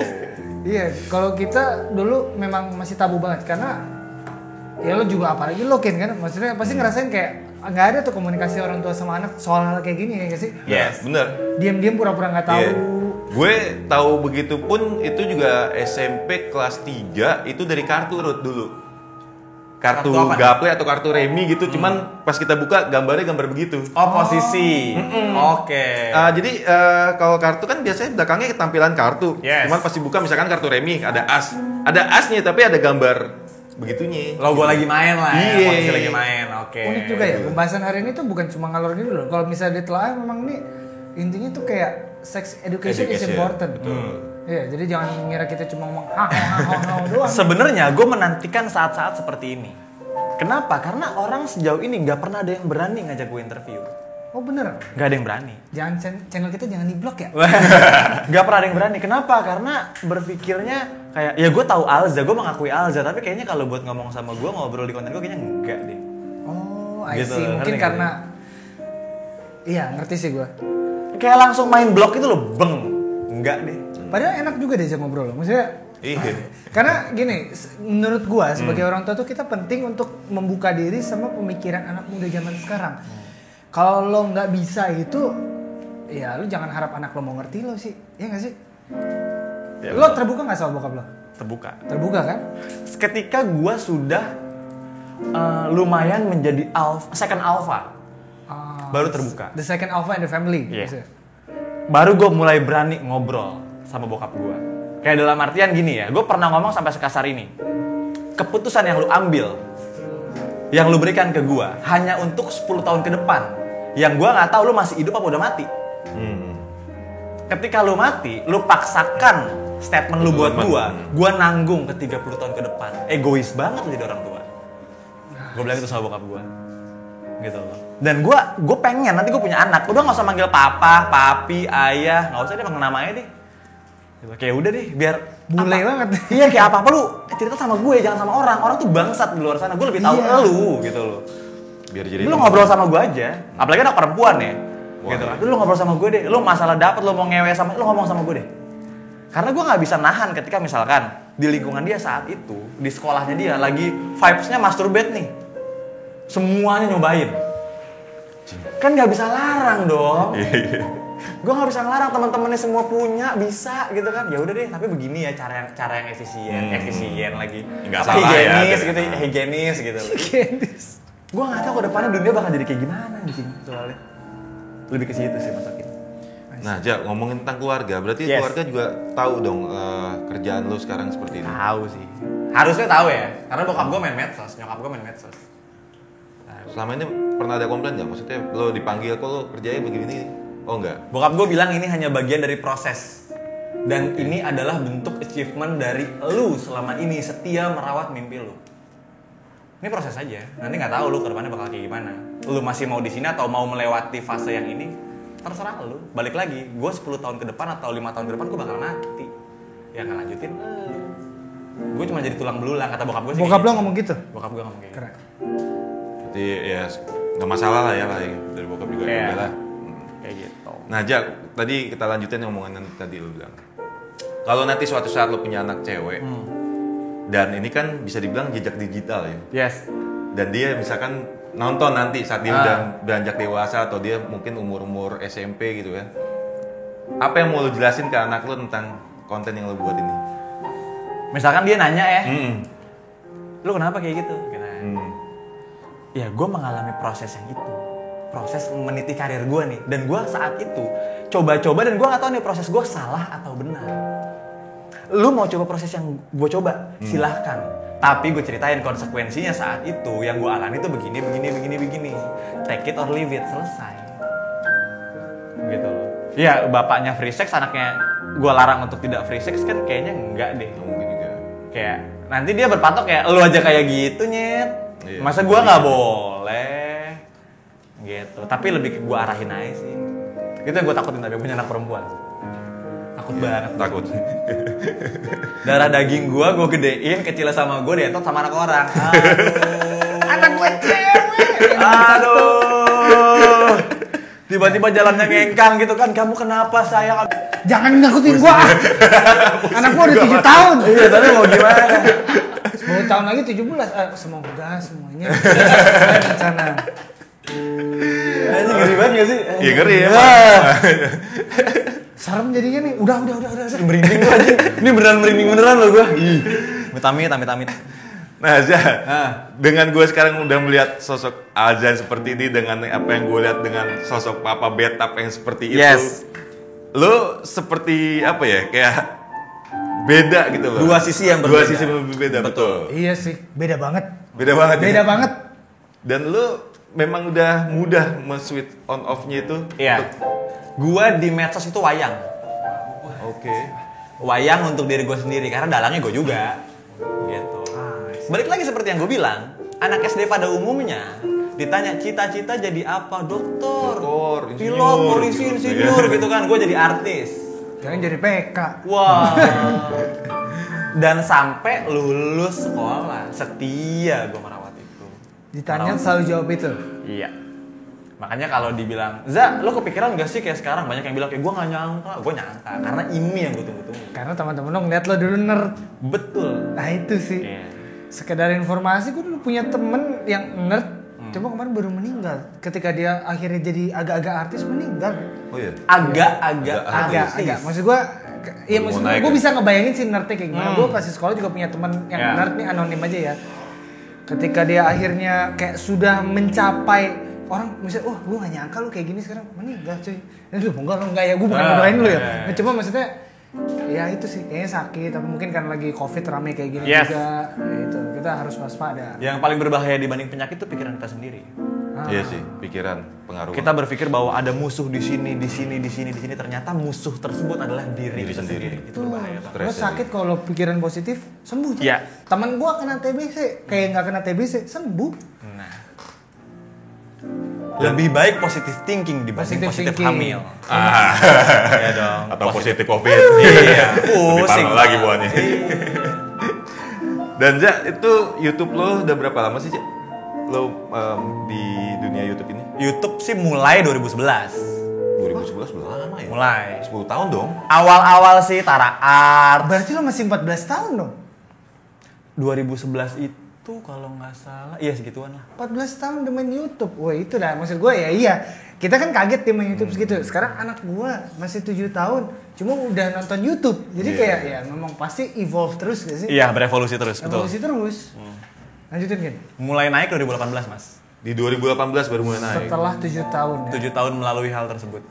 Iya, kalau kita dulu memang masih tabu banget karena ya lo juga apalagi lo Ken kan, maksudnya pasti ngerasain kayak nggak ada tuh komunikasi orang tua sama anak soal hal kayak gini ya nggak sih? Yes, bener. Diam-diam pura-pura nggak tahu. Iya. Gue tahu begitu pun itu juga SMP kelas 3 itu dari kartu Ruth dulu. Kartu Kartu apa? gaple atau kartu remi gitu, cuman pas kita buka gambarnya gambar begitu. Oh, posisi. Oke. Jadi kalau kartu kan biasanya belakangnya tampilan kartu. Yes. Cuman pas dibuka misalkan kartu remi ada as. Ada asnya tapi ada gambar begitunya. Logo lagi main lah ya. Iya. Posisi lagi main. Oke. Unik juga ya, pembahasan hari ini tuh bukan cuma ngalor ngidul loh. Kalau misalnya ditelaah memang nih intinya tuh kayak sex education is Education, important. Iya, jadi jangan ngira kita cuma ngomong doang. Sebenarnya gue menantikan saat-saat seperti ini. Kenapa? Karena orang sejauh ini nggak pernah ada yang berani ngajak gue interview. Oh bener, Nggak ada yang berani. jangan channel kita jangan di blok ya. Gak pernah ada yang berani. Kenapa? Karena berpikirnya kayak ya gue tahu Alza, gue mengakui Alza, tapi kayaknya kalau buat ngomong sama gue, ngobrol di konten gue kayaknya enggak deh. Oh, I Gitu, see. Mungkin ngerti karena iya ngerti sih gue. Kayak langsung main blok itu loh, beng. Enggak deh. Padahal enak juga diajak ngobrol loh. Maksudnya Iya. karena gini, menurut gua sebagai orang tua tuh kita penting untuk membuka diri sama pemikiran anak muda zaman sekarang. Kalau lo nggak bisa itu, ya lo jangan harap anak lo mau ngerti lo sih, ya nggak sih? Ya, Lo terbuka nggak sama bokap lo? Terbuka. Terbuka kan? Ketika gue sudah lumayan menjadi second alpha, baru terbuka. The second alpha in the family. Iya. maksudnya. Baru gue mulai berani ngobrol sama bokap gue. Kayak dalam artian gini ya, gue pernah ngomong sampai sekasar ini. Keputusan yang lu ambil, yang lu berikan ke gue, hanya untuk 10 tahun ke depan. Yang gue gak tahu lu masih hidup apa udah mati. Ketika lu mati, lu paksakan statement lu buat gua nanggung ke 30 tahun ke depan. Egois banget lu jadi orang tua. Gua bilang itu sama bokap gua. Gitu loh. Dan gua pengen nanti gua punya anak, udah nggak usah manggil papa, papi, ayah, nggak usah deh panggil namanya deh. Gitu. Kayak udah deh, biar Bule banget. Iya, kayak apa lu cerita sama gue, jangan sama orang. Orang tuh bangsat di luar sana. Gue lebih tahu lu gitu loh. Biar jadi Lu ngobrol sama gue aja. Apalagi anak perempuan ya. Gitu kan. Lu ngobrol sama gue deh. Lu masalah dapet, lu mau ngewe sama, lu ngomong sama gue deh. Karena gue nggak bisa nahan ketika misalkan di lingkungan dia saat itu, di sekolahnya dia lagi vibes-nya masturbate nih. Semuanya nyobain. Kan nggak bisa larang dong. Gue nggak bisa ngelarang, teman-temannya semua punya, bisa gitu kan. Ya udah deh, tapi begini ya cara yang efisien lagi. Nggak salah higienis ya, gitu, higienis gitu. Higienis. Gue nggak tahu ke depannya dunia bakal jadi kayak gimana nih soalnya. Lebih ke situ sih masukin. Nah, Jak, ngomongin tentang keluarga, berarti Yes. keluarga juga tahu dong kerjaan lu sekarang seperti ini. Tahu sih. Harusnya tahu ya, karena bokap gue main medsos, nyokap gue main medsos. Selama ini pernah ada komplain nggak? Maksudnya lo dipanggil kok lo kerjanya begini? Oh enggak. Bokap gue bilang ini hanya bagian dari proses. Dan ini adalah bentuk achievement dari lu selama ini setia merawat mimpi lu. Ini proses aja. Nanti nggak tahu lu ke depannya bakal kayak gimana. Lu masih mau di sini atau mau melewati fase yang ini, terserah lu. Balik lagi, gue 10 tahun ke depan atau 5 tahun ke depan gue bakal mati. Ya ngelanjutin lu. Gue cuma jadi tulang belulang, kata bokap gue sih. Bokap lo ngomong gitu? Bokap gue ngomong kayak gitu. Keren. Jadi ya nggak masalah lah ya dari bokap juga. Iya. Ya, Kayak gitu. Nah, Jak, tadi kita lanjutin omongan tadi lo bilang. Kalau nanti suatu saat lo punya anak cewek, dan ini kan bisa dibilang jejak digital ya. Yes. Dan dia misalkan nonton nanti saat dia udah beranjak dewasa atau dia mungkin umur SMP gitu kan. Apa yang mau lo jelasin ke anak lo tentang konten yang lo buat ini? Misalkan dia nanya ya, lu kenapa kayak gitu? Gitu. Ya gue mengalami proses yang itu. Proses meniti karir gue nih. Dan gue saat itu coba-coba dan gue gak tahu nih proses gue salah atau benar. Lu mau coba proses yang gue coba? Silahkan. Tapi gue ceritain konsekuensinya saat itu. Yang gue alami itu begini. Take it or leave it. Selesai. Gitu loh. Ya bapaknya free sex, anaknya gue larang untuk tidak free sex kan kayaknya enggak deh. Mungkin juga. Kayak nanti dia berpatok kayak lu aja kayak gitu nyet. Iya. Masa gua nggak boleh gitu. Tapi lebih ke gua arahin aja sih. Itu yang gua takutin tapi punya anak perempuan. Takut banget. Takut. Darah daging gua gedein, kecil sama gua dientot sama anak orang. Aduh. Anak gue cewek. Aduh. Tiba-tiba jalannya ngengkang gitu kan. Kamu kenapa sayang? Jangan nakutin gua. Anak gua udah 7 tahun. Iya, tapi mau gimana? 10 tahun lagi 17. Semoga semuanya rencana. Ini ngeri banget gak sih? Iya ngeri ya. Serem jadinya nih. Udah. Merinding gua anjing. Ini beneran merinding beneran loh gua. Amit. Nah, dengan gue sekarang udah melihat sosok Azan seperti ini dengan apa yang gue lihat dengan sosok Papa Betap yang seperti itu. Yes. Lo seperti apa ya? Kayak beda gitu loh. Dua sisi yang berbeda. Dua sisi yang berbeda, betul. Iya sih, beda banget. Beda banget ya? Beda banget. Dan lo memang udah mudah men-switch on off-nya itu? Iya. Gua di medsos itu wayang. Oke. Wayang untuk diri gue sendiri karena dalangnya gue juga. Gitu. Balik lagi seperti yang gue bilang, anak SD pada umumnya ditanya cita-cita jadi apa? Dokter, insinyur, pilot, polisi, gitu. insinyur gitu kan. Gue jadi artis. Jangan jadi PK. Wah. Dan sampai lulus sekolah, setia gue merawat itu. Ditanya selalu jawab itu. Iya. Makanya kalau dibilang, Za, lo kepikiran gak sih kayak sekarang? Banyak yang bilang kayak gue gak nyangka. Gue nyangka, karena ini yang gue tunggu-tunggu. Karena teman-teman lo ngeliat lo dulu nerd. Betul. Nah itu sih. Iya. Sekedar informasi, gue dulu punya temen yang nerd. Cuma kemarin baru meninggal. Ketika dia akhirnya jadi agak-agak artis, meninggal. Oh iya. Agak. Maksud gue, ya maksud gue bisa ngebayangin sih nerdnya kayak gimana. Gue pas di sekolah juga punya teman yang nerd nih, anonim aja ya. Ketika dia akhirnya kayak sudah mencapai orang misalnya, gue gak nyangka lu kayak gini sekarang meninggal cuy. Enggak ya, gue bukan ngedoain lu ya. Nah, cuma maksudnya ya itu sih kayaknya sakit, tapi mungkin kan lagi covid rame kayak gini juga. Ya, itu kita harus waspada. Yang paling berbahaya dibanding penyakit itu pikiran kita sendiri. Iya sih, pikiran pengaruh. Kita berpikir bahwa ada musuh di sini, ternyata musuh tersebut adalah diri kita sendiri. Itu berbahaya banget. Lo sakit kalau pikiran positif sembuh. Iya. Temen gua kena TBC, kayak nggak kena TBC sembuh. Nah. Lebih baik positive thinking dibanding positif hamil. Ya dong. Atau positif COVID. Iya. Lebih Pusing parah lagi banget. buahnya. Dan Ja, itu YouTube lo udah berapa lama sih, Ja? Lo di dunia YouTube ini? YouTube sih mulai 2011. 2011 udah lama ya? Mulai. 10 tahun dong. Awal-awal sih Tara Art. Berarti lo masih 14 tahun dong? 2011 itu kalau nggak salah, iya segituan lah. 14 tahun udah main YouTube. Wah itu dah, maksud gue ya iya. Kita kan kaget dia main YouTube segitu. Sekarang anak gue masih 7 tahun, cuma udah nonton YouTube. Jadi kayak ya memang pasti evolve terus gak sih? Iya, berevolusi terus, betul. Evolusi terus. Lanjutin kan? Mulai naik 2018, Mas. Di 2018 baru mulai naik. Setelah 7 tahun ya. 7 tahun melalui hal tersebut.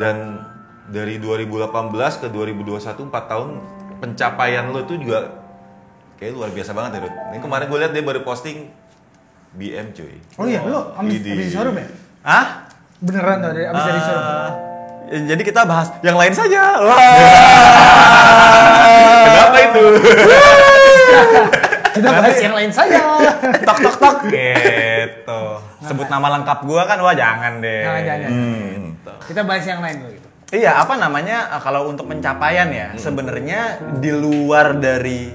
Dan dari 2018 ke 2021 4 tahun pencapaian lo itu juga kayak luar biasa banget ya, Rud. Ini kemarin gue lihat dia baru posting BM cuy. Oh iya, lo abis di showroom ya? Hah? Beneran tuh abis dari showroom? Jadi kita bahas yang lain saja. Kenapa itu? Kita bahas yang lain saja. Tok tok tok gitu. Sebut nama lengkap gua kan, wah jangan deh. Jangan. Kita bahas yang lain dulu gitu. Iya, apa namanya, kalau untuk pencapaian ya, sebenarnya di luar dari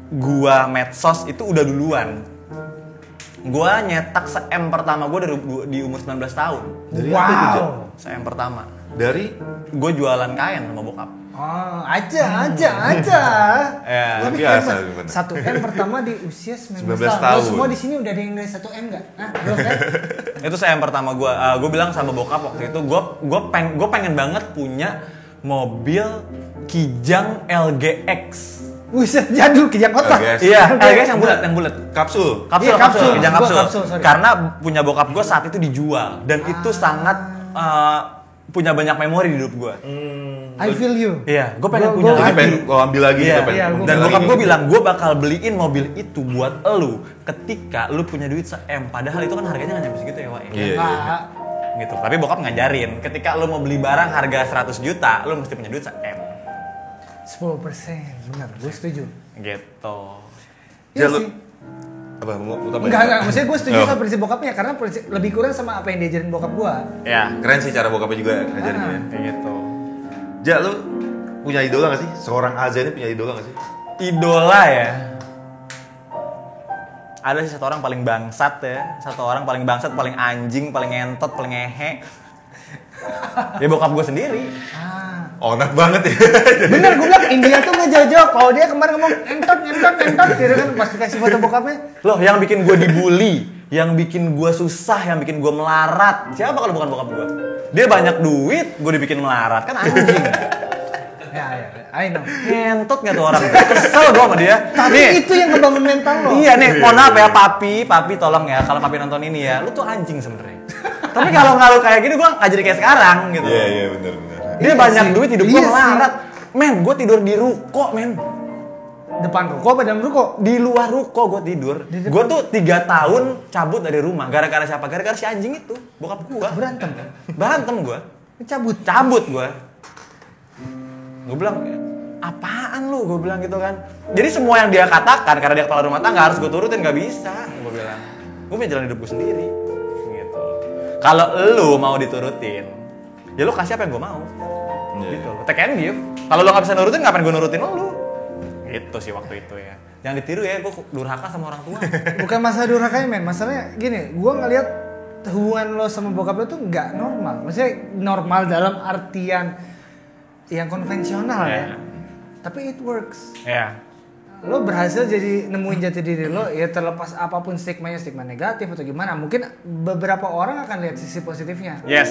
gua medsos itu udah duluan. Gua nyetak se-M pertama gua di umur 19 tahun. Wow. Se-M pertama. Dari Gue jualan kain sama bokap. Oh, aja. Ya. luar biasa gimana? 1M pertama di usia 19 19 tahun. tahun. Lo semua di sini udah ada yang dari 1M enggak? Hah, belum kan? Itu se-M pertama gue. Gue bilang sama bokap waktu itu, gue pengen banget punya mobil Kijang LGX. Buset, jadul kijang kotak. LGX. Iya, LGX yang bulat. Kapsul. Iya, kapsul. Kijang Gua kapsul. kapsul, sorry. Karena punya bokap gue saat itu dijual dan itu sangat punya banyak memori di hidup gue. I feel you. Iya, gue pengen punya Jadi lagi. pengen lo ambil lagi Iya, gitu, pengen iya, ambil dan lagi. bokap gue bilang, gue bakal beliin mobil itu buat elu ketika lu punya duit se-M. Padahal itu kan harganya nggak nyampe segitu ya, Wak. Iya. Nah, Gitu. Tapi bokap ngajarin, ketika lu mau beli barang harga 100 juta, lu mesti punya duit se-M. 10%, benar, gue setuju. Gitu. Iya Ja, lu- sih. Apa mau tambahin? Enggak, maksudnya gue setuju Oh. sama prinsip bokapnya karena lebih kurang sama apa yang diajarin bokap gue. Ya, Keren sih cara bokapnya juga ngajarin dia. kayak gitu. Ja, lu punya idola gak sih? Seorang Aza ini punya idola gak sih? Idola ya. Ada sih satu orang paling bangsat ya, satu orang paling bangsat, paling anjing, paling ngentot, paling ngehe. Ya bokap gue sendiri. Onak banget ya. Bener, gue bilang India tuh ngejajah. Kalau dia kemarin ngomong entot, gitu kan pas dikasih foto bokapnya. Loh, yang bikin gue dibully, yang bikin gue susah, yang bikin gue melarat, siapa kalau bukan bokap gue? Dia banyak duit, gue dibikin melarat, kan anjing. Ya, I know. Ngentot nggak tuh orang? Kesel gue sama dia. Tapi Nih, itu yang ngebangun mental lo. iya nih, mohon maaf ya papi tolong ya kalau papi nonton ini ya, lu tuh anjing sebenarnya. Tapi kalau nggak lu kayak gini, gue nggak jadi kayak sekarang gitu. Iya, benar. Dia Iya banyak sih. duit, hidup Iya gue sih. melarat. Men, gue tidur di ruko, men. Depan ruko apa dalam ruko? Di luar ruko gue tidur. Di depan- Gue tuh 3 tahun cabut dari rumah. Gara-gara siapa? Gara-gara si anjing itu, bokap gue. Berantem kan? Berantem gue. Cabut gue. Gue bilang, apaan lu? Gue bilang gitu kan. Jadi semua yang dia katakan, karena dia kepala rumah tangga, harus gue turutin, gak bisa. Gue bilang, gue punya jalan hidup gue sendiri. Gitu. Kalau lu mau diturutin, ya lu kasih apa yang gue mau. Gitu. Take and give. Kalau lu gak bisa nurutin, ngapain gue nurutin lu? Gitu sih waktu itu ya. Jangan ditiru ya, gue durhaka sama orang tua. Bukan masalah durhakanya men, masalahnya gini, gue ngeliat hubungan lo sama bokap lo tuh nggak normal. Maksudnya normal dalam artian yang konvensional ya. Tapi it works. Ya. Lo berhasil jadi nemuin jati diri lo, ya terlepas apapun stigma negatif atau gimana. Mungkin beberapa orang akan lihat sisi positifnya. Yes.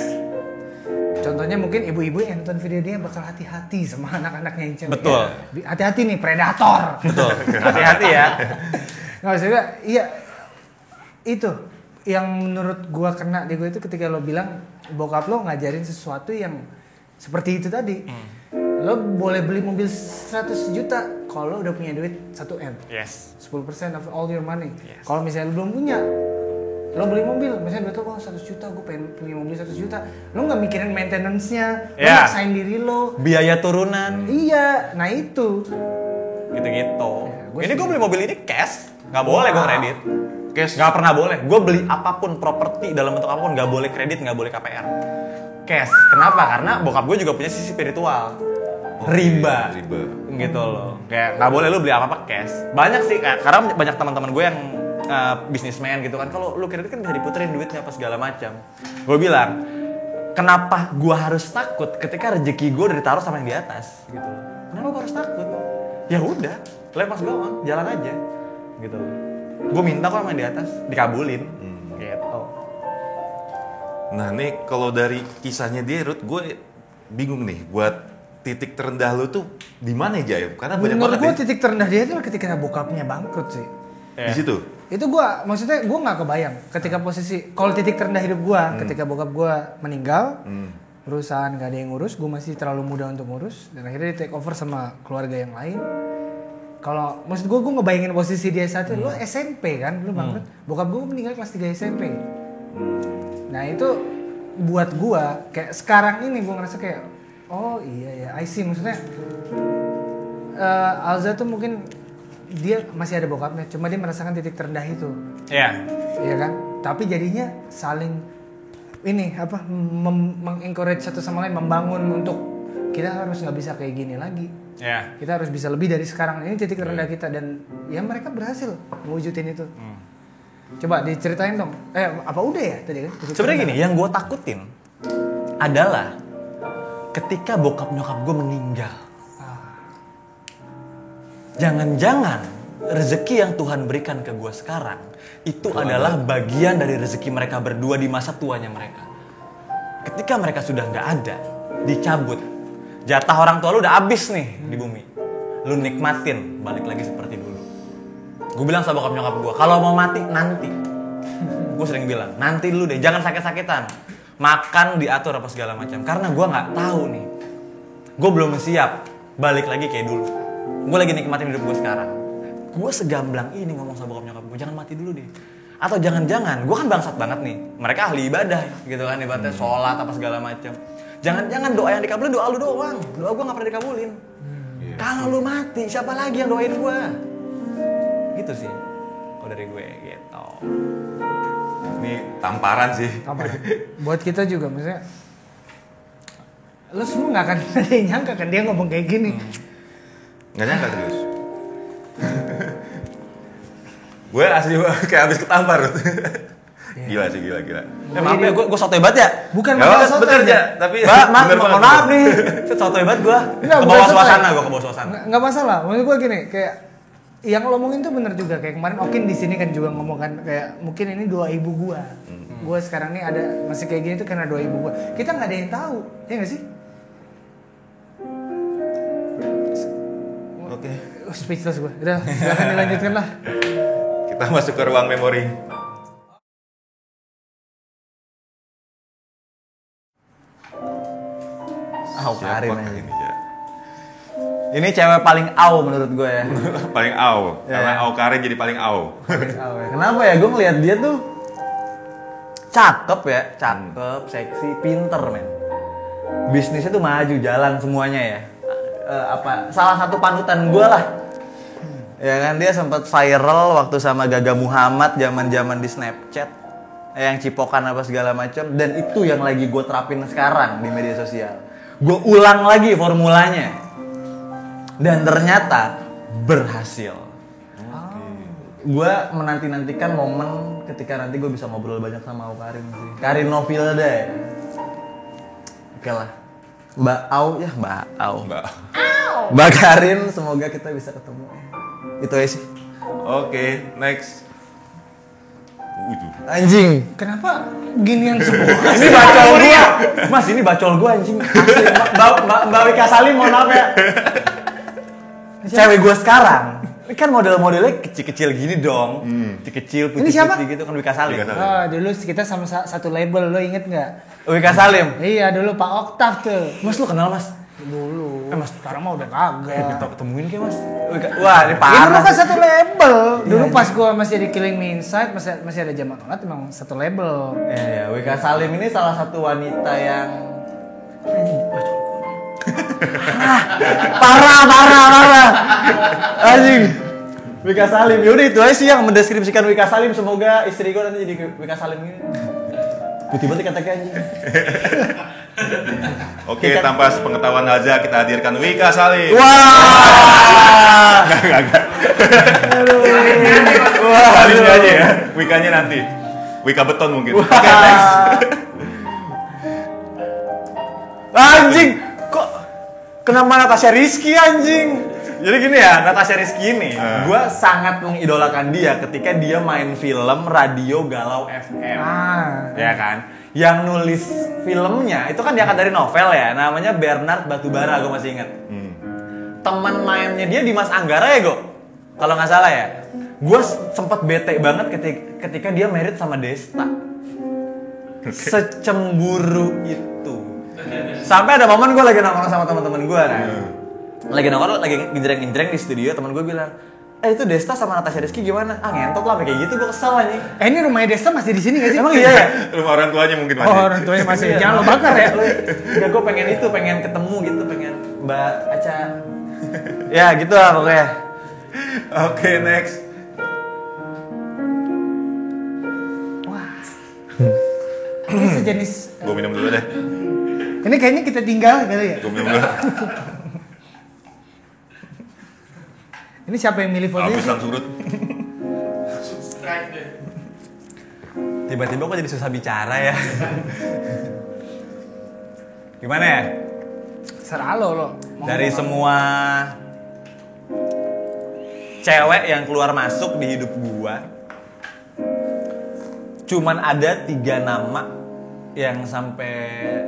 Contohnya mungkin ibu-ibu yang nonton video dia bakal hati-hati sama anak-anaknya yang cewek. Betul. Hati-hati nih, predator. Betul. Hati-hati ya. Nggak maksudnya, iya itu yang menurut gua kena di gua itu ketika lo bilang bokap lo ngajarin sesuatu yang seperti itu tadi. Lo boleh beli mobil 100 juta kalau lo udah punya duit 1M. Yes. 10% of all your money. Yes. Kalau misalnya lo belum punya, Lo beli mobil, misalnya betul 100 juta, gue pengen punya mobil 100 juta. Lo nggak mikirin maintenance-nya, lo Ya. maksain diri lo. Biaya turunan. Iya, nah itu. Gitu-gitu. gua Ini gue beli mobil ini cash, nggak boleh gue kredit. Cash. Nggak pernah boleh. Gue beli apapun properti dalam bentuk apapun nggak boleh kredit, nggak boleh KPR. Cash. Kenapa? Karena bokap gue juga punya sisi spiritual. Riba. Gitu loh. Kayak nggak boleh lu beli apa-apa cash. Banyak sih, karena banyak teman-teman gue yang bisnismen gitu kan. Kalau lu kredit kan bisa diputerin duitnya apa segala macam. Gue bilang, kenapa gue harus takut ketika rezeki gue udah ditaruh sama yang di atas gitu loh. Kenapa gue harus takut? Ya udah, lepas gawang, jalan aja gitu loh. Gue minta kok sama yang di atas dikabulin gitu. Nah nih kalau dari kisahnya dia, Ruth, gue bingung nih buat titik terendah lu tuh di mana ya, Jay? Karena banyak Menurut banget gue ya. titik terendah dia itu ketika bokapnya bangkrut sih. Di situ. Itu maksudnya gue nggak kebayang ketika posisi, kalau titik terendah hidup gue, ketika bokap gue meninggal, perusahaan gak ada yang ngurus, gue masih terlalu muda untuk ngurus, dan akhirnya di take over sama keluarga yang lain. Kalau maksud gue ngebayangin posisi dia saat itu, lo SMP kan, lo bangkrut, bokap gue meninggal kelas 3 SMP. Nah itu buat gue kayak sekarang ini gue ngerasa kayak, oh iya ya, I see, maksudnya Alza tuh mungkin dia masih ada bokapnya, cuma dia merasakan titik terendah itu. Iya. Iya kan? Tapi jadinya saling ini apa mengencourage satu sama lain, membangun untuk kita harus nggak bisa kayak gini lagi. Iya. Kita harus bisa lebih dari sekarang. Ini titik terendah kita dan ya mereka berhasil mewujudin itu. Coba diceritain dong. Apa udah ya tadi kan? Titik Sebenarnya terendah. gini, yang gue takutin adalah ketika bokap nyokap gue meninggal. Jangan-jangan rezeki yang Tuhan berikan ke gue sekarang itu adalah bagian dari rezeki mereka berdua di masa tuanya mereka. Ketika mereka sudah nggak ada, dicabut, jatah orang tua lu udah abis nih di bumi. Lu nikmatin, balik lagi seperti dulu. Gue bilang sama bokap nyokap gue, kalau mau mati nanti. Gue sering bilang, nanti dulu deh, jangan sakit-sakitan. Makan diatur apa segala macam. Karena gue nggak tahu nih, gue belum siap balik lagi kayak dulu. Gue lagi nikmatin hidup gue sekarang. Gue segamblang ini ngomong sama bokap nyokap gue, jangan mati dulu deh. Atau jangan-jangan, gue kan bangsat banget nih. Mereka ahli ibadah gitu kan, ibaratnya sholat apa segala macam. Jangan-jangan doa yang dikabulin doa lu doang. Doa gue gak pernah dikabulin. Kalau lu mati, siapa lagi yang doain gue? Gitu sih. Kalau dari gue gitu. Ini tamparan sih. Apa? Buat kita juga maksudnya lu semua nggak akan ada yang nyangka kan dia ngomong kayak gini. Nggak nyangka terus. Gue asli kayak habis ketampar. Gila sih, gila. Maaf ya, gue soto hebat ya? Bukan Nggak masalah apa-apa, soto bener aja. aja. Tapi Mbak, bener mohon banget. maaf nih. Soto hebat gue. Enggak, Ke bukan bawah soto suasana, ya. gue ke bawah suasana. Nggak masalah, maksud gue gini, kayak yang lo omongin tuh bener juga. Kayak kemarin Okin di sini kan juga ngomong kan, kayak mungkin ini doa ibu gua. Gua sekarang nih ada masih kayak gini tuh karena doa ibu gua. Kita nggak ada yang tahu, ya nggak sih? Oke. Speechless gua. Udah, silakan dilanjutkan lah. Kita masuk ke ruang memori. Karin Siapa aja. ini ya? Ini cewek paling au menurut gue ya. Paling au. Ya. Karena au Karin jadi paling au. Kenapa ya? Gue ngeliat dia tuh cakep ya, cakep, seksi, pinter men. Bisnisnya tuh maju, jalan semuanya ya. Salah satu panutan gue lah. Ya kan dia sempat viral waktu sama Gaga Muhammad zaman-zaman di Snapchat. Yang cipokan apa segala macam, dan itu yang lagi gue terapin sekarang di media sosial. Gue ulang lagi formulanya. Dan ternyata berhasil. Gue menanti-nantikan momen ketika nanti gue bisa ngobrol banyak sama Karin sih. Karin Novilda ya. Oke lah. Mbak Au ya, Mbak Au. Mbak Karin, semoga kita bisa ketemu. Itu aja sih. Oke, next. Anjing. Kenapa ginian semua? Ini bacol gua. Mas, ini bacol gua anjing. Asli. Mbak Wika Salim, mohon maaf ya. Cewek gua sekarang. Ini kan model-modelnya kecil-kecil gini dong. Kecil-kecil, Ini siapa? putih-putih gitu kan Wika Salim. Wika Salim. Oh, dulu kita sama satu label, lo inget nggak? Wika Salim. Iya, dulu Pak Oktav tuh. Mas lu kenal Mas? Dulu. Mas, Sekarang mah udah kagak. kita ketemuin kayak Mas. Wah, ini Ini parah. dulu kan satu label. Dulu pas gua masih di Killing Me Inside, masih ada Zaman Olat emang satu label. Ya, Wika Salim ini salah satu wanita yang parah. Anjing. Wika Salim. Yaudah itu aja sih yang mendeskripsikan Wika Salim. Semoga istri gue nanti jadi Wika Salim ini. Putih-putih kata-kata anjing. Oke, tanpa sepengetahuan Haza kita hadirkan Wika Salim. Wah. Salimnya aja ya. Wikanya nanti. Wika beton mungkin. Oke, next. Anjing. Kok kenapa Natasha Rizky anjing? Jadi gini ya, Natasha Rizky ini, gue sangat mengidolakan dia ketika dia main film Radio Galau FM. Ya kan? Yang nulis filmnya, itu kan diangkat dari novel ya, namanya Bernard Batubara, gue masih ingat. Teman mainnya dia Dimas Anggara ya, kalau nggak salah ya. Gue sempet bete banget ketika dia married sama Desta. Secemburu itu. Sampai ada momen gue lagi nongkrong sama teman-teman gue kan. Lagi nongkrong, lagi genjreng-genjreng di studio, teman gue bilang, itu Desta sama Natasha Rizky gimana? Ngentot lah, kayak gitu, gue kesel aja. Ini rumahnya Desta masih di sini gak sih? Emang iya ya? Rumah orang tuanya mungkin masih. Oh, orang tuanya masih. Jangan lo bakar ya. Enggak, gue pengen ketemu gitu, pengen Mbak Aca. Ya gitu lah pokoknya. Oke, next. Ini sejenis. Gue minum dulu deh. Ini kayaknya kita tinggal kali ya. Gue minum dulu. Ini siapa yang milih fotonya? Habisan surut. Tiba-tiba kok jadi susah bicara ya. Gimana ya? Serah lo. Dari semua cewek yang keluar masuk di hidup gua, cuman ada 3 nama yang sampai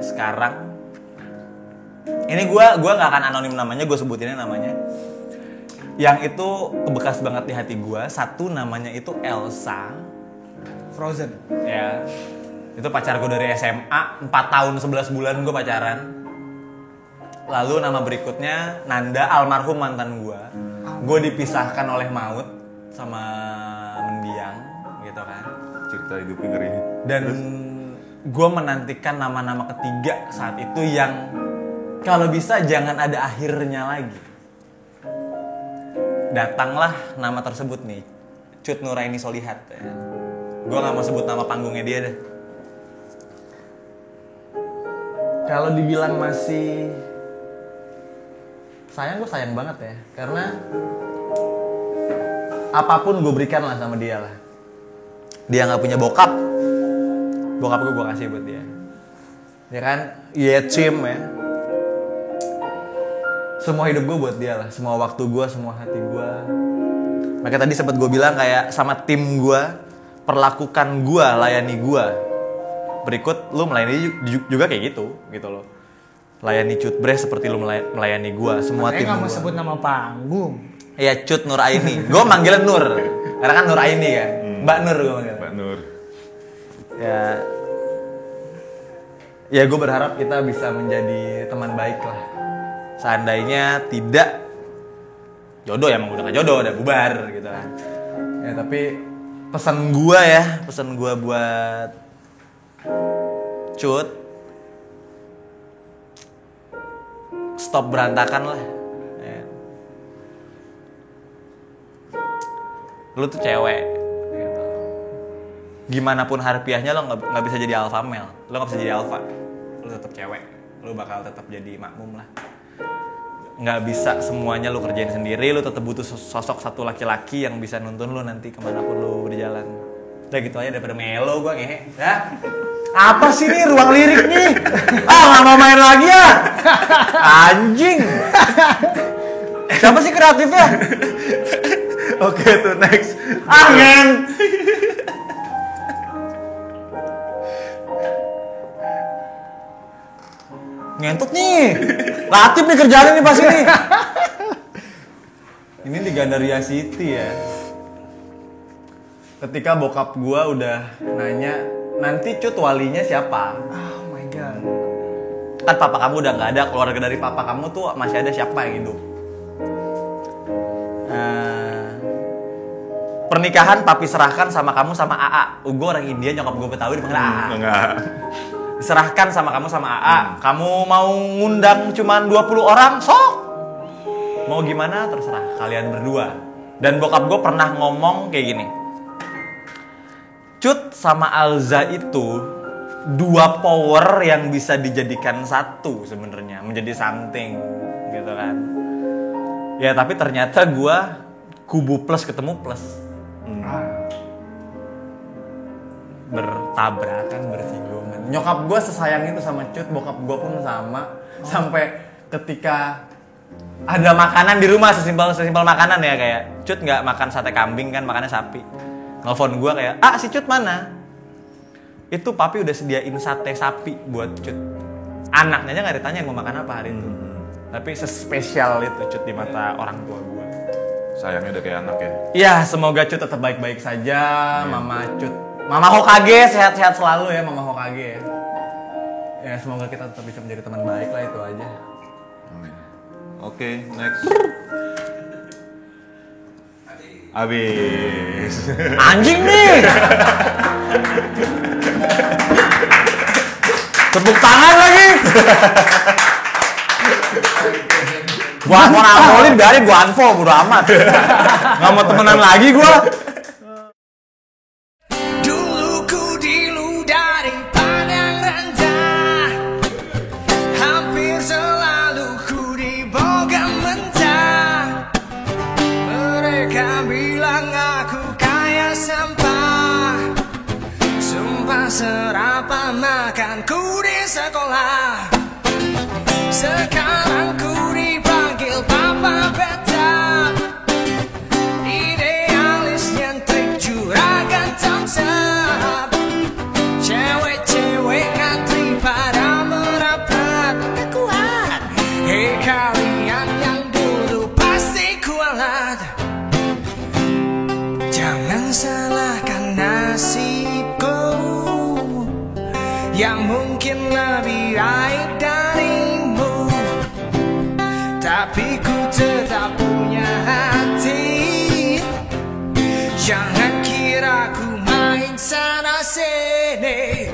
sekarang. Ini gua nggak akan anonim namanya, gue sebutinnya namanya. Yang itu kebekas banget di hati gua. Satu namanya itu Elsa. Frozen. Ya. Itu pacar gue dari SMA, 4 tahun 11 bulan gue pacaran. Lalu nama berikutnya Nanda, almarhum mantan gue. Gue dipisahkan oleh maut sama mendiang gitu kan. Cerita hidup ngeri. Dan gue menantikan nama-nama ketiga saat itu yang kalau bisa jangan ada akhirnya lagi. Datanglah nama tersebut nih, Cut Nuraini Solihat ya. Gue gak mau sebut nama panggungnya dia deh. Kalau dibilang masih sayang, gue sayang banget ya. Karena apapun gue berikan lah sama dia lah. Dia gak punya bokap. Bokap gue kasih buat dia. Ya kan? Yetim ya. Semua hidup gue buat dia lah. Semua waktu gue, semua hati gue. Makanya tadi sempat gue bilang kayak sama tim gue, perlakukan gue, layani gue. Berikut lu melayani juga kayak gitu loh. Layani Cutbres seperti lu melayani gue, semua tim gue. Nggak mau sebut nama panggung. Iya, Cut Nuraini. Gue manggilnya Nur. Karena kan Nuraini kan. Mbak Nur gue manggil. Mbak Nur. Ya gue berharap kita bisa menjadi teman baik lah. Seandainya tidak jodoh ya, emang udah gak jodoh, udah bubar gitu kan. Ya tapi pesan gue buat Cut, stop berantakan lah. Ya. Lu tuh cewek gitu. Gimana pun harfiahnya lo nggak bisa jadi alpha male, lo nggak bisa jadi alpha, lo tetap cewek, lo bakal tetap jadi makmum lah. Nggak bisa semuanya lo kerjain sendiri, lo tetap butuh sosok satu laki-laki yang bisa nuntun lo nanti kemanapun lo berjalan. Udah gitu aja daripada melo gue ngehe. Ya. Apa sih nih ruang lirik nih? Nggak mau main lagi ya? Anjing. Siapa sih kreatifnya? Oke tuh next. Angin. Ngentut nih. Latif nih kerjaan nih pas ini. Ini di Gandaria City ya. Ketika bokap gua udah nanya, nanti Cut walinya siapa? Oh my god. Kan papa kamu udah nggak ada, keluarga dari papa kamu tuh masih ada siapa yang hidup? Pernikahan papi serahkan sama kamu sama AA. Gue orang India, nyokap gue Betawi dipanggil AA. Enggak. Diserahkan sama kamu sama AA. Kamu mau ngundang cuman 20 orang, sok. Mau gimana terserah kalian berdua. Dan bokap gue pernah ngomong kayak gini. Cut sama Alza itu dua power yang bisa dijadikan satu sebenarnya, menjadi something gitu kan. Ya tapi ternyata gue kubu plus ketemu plus. Bertabrakan, bersinggungan. Nyokap gue sesayang itu sama Cut, bokap gue pun sama. Sampai ketika ada makanan di rumah, sesimpel makanan ya, kayak Cut nggak makan sate kambing kan, makannya sapi. Nelfon gue kayak, si Cut mana? Itu papi udah sediain sate sapi buat Cut. Anaknya aja nggak ditanya mau makan apa hari itu. Tapi sespesial itu Cut di mata orang tua gue. Sayangnya udah kayak anak ya. Iya, semoga Cut tetap baik-baik saja, Mama Cut. Mama Hokage sehat-sehat selalu ya, Mama Hokage ya. Ya, semoga kita tetap bisa menjadi teman baik lah, itu aja. Amin. Oke, next. Habis. Anjing nih. Tepuk tangan lagi. Gua mau nampolin, biarin gua unfollow, bodo amat. Nggak mau temenan lagi gua. Dulu ku diludari pandang rendah, hampir selalu ku diboga mentah. Mereka bilang aku kayak sampah, sumpah serapah makanku di sekolah. Sekarang ku dipanggil Papa Betap, idealis nyentrik juragan tamsap. Cewek-cewek ngantri pada merapat, gak kuat. Hei kalian yang dulu pasti kualat, jangan salahkan nasibku yang mungkin lebih baik darimu. Tapi ku tetap punya hati, jangan kira ku main sana sini.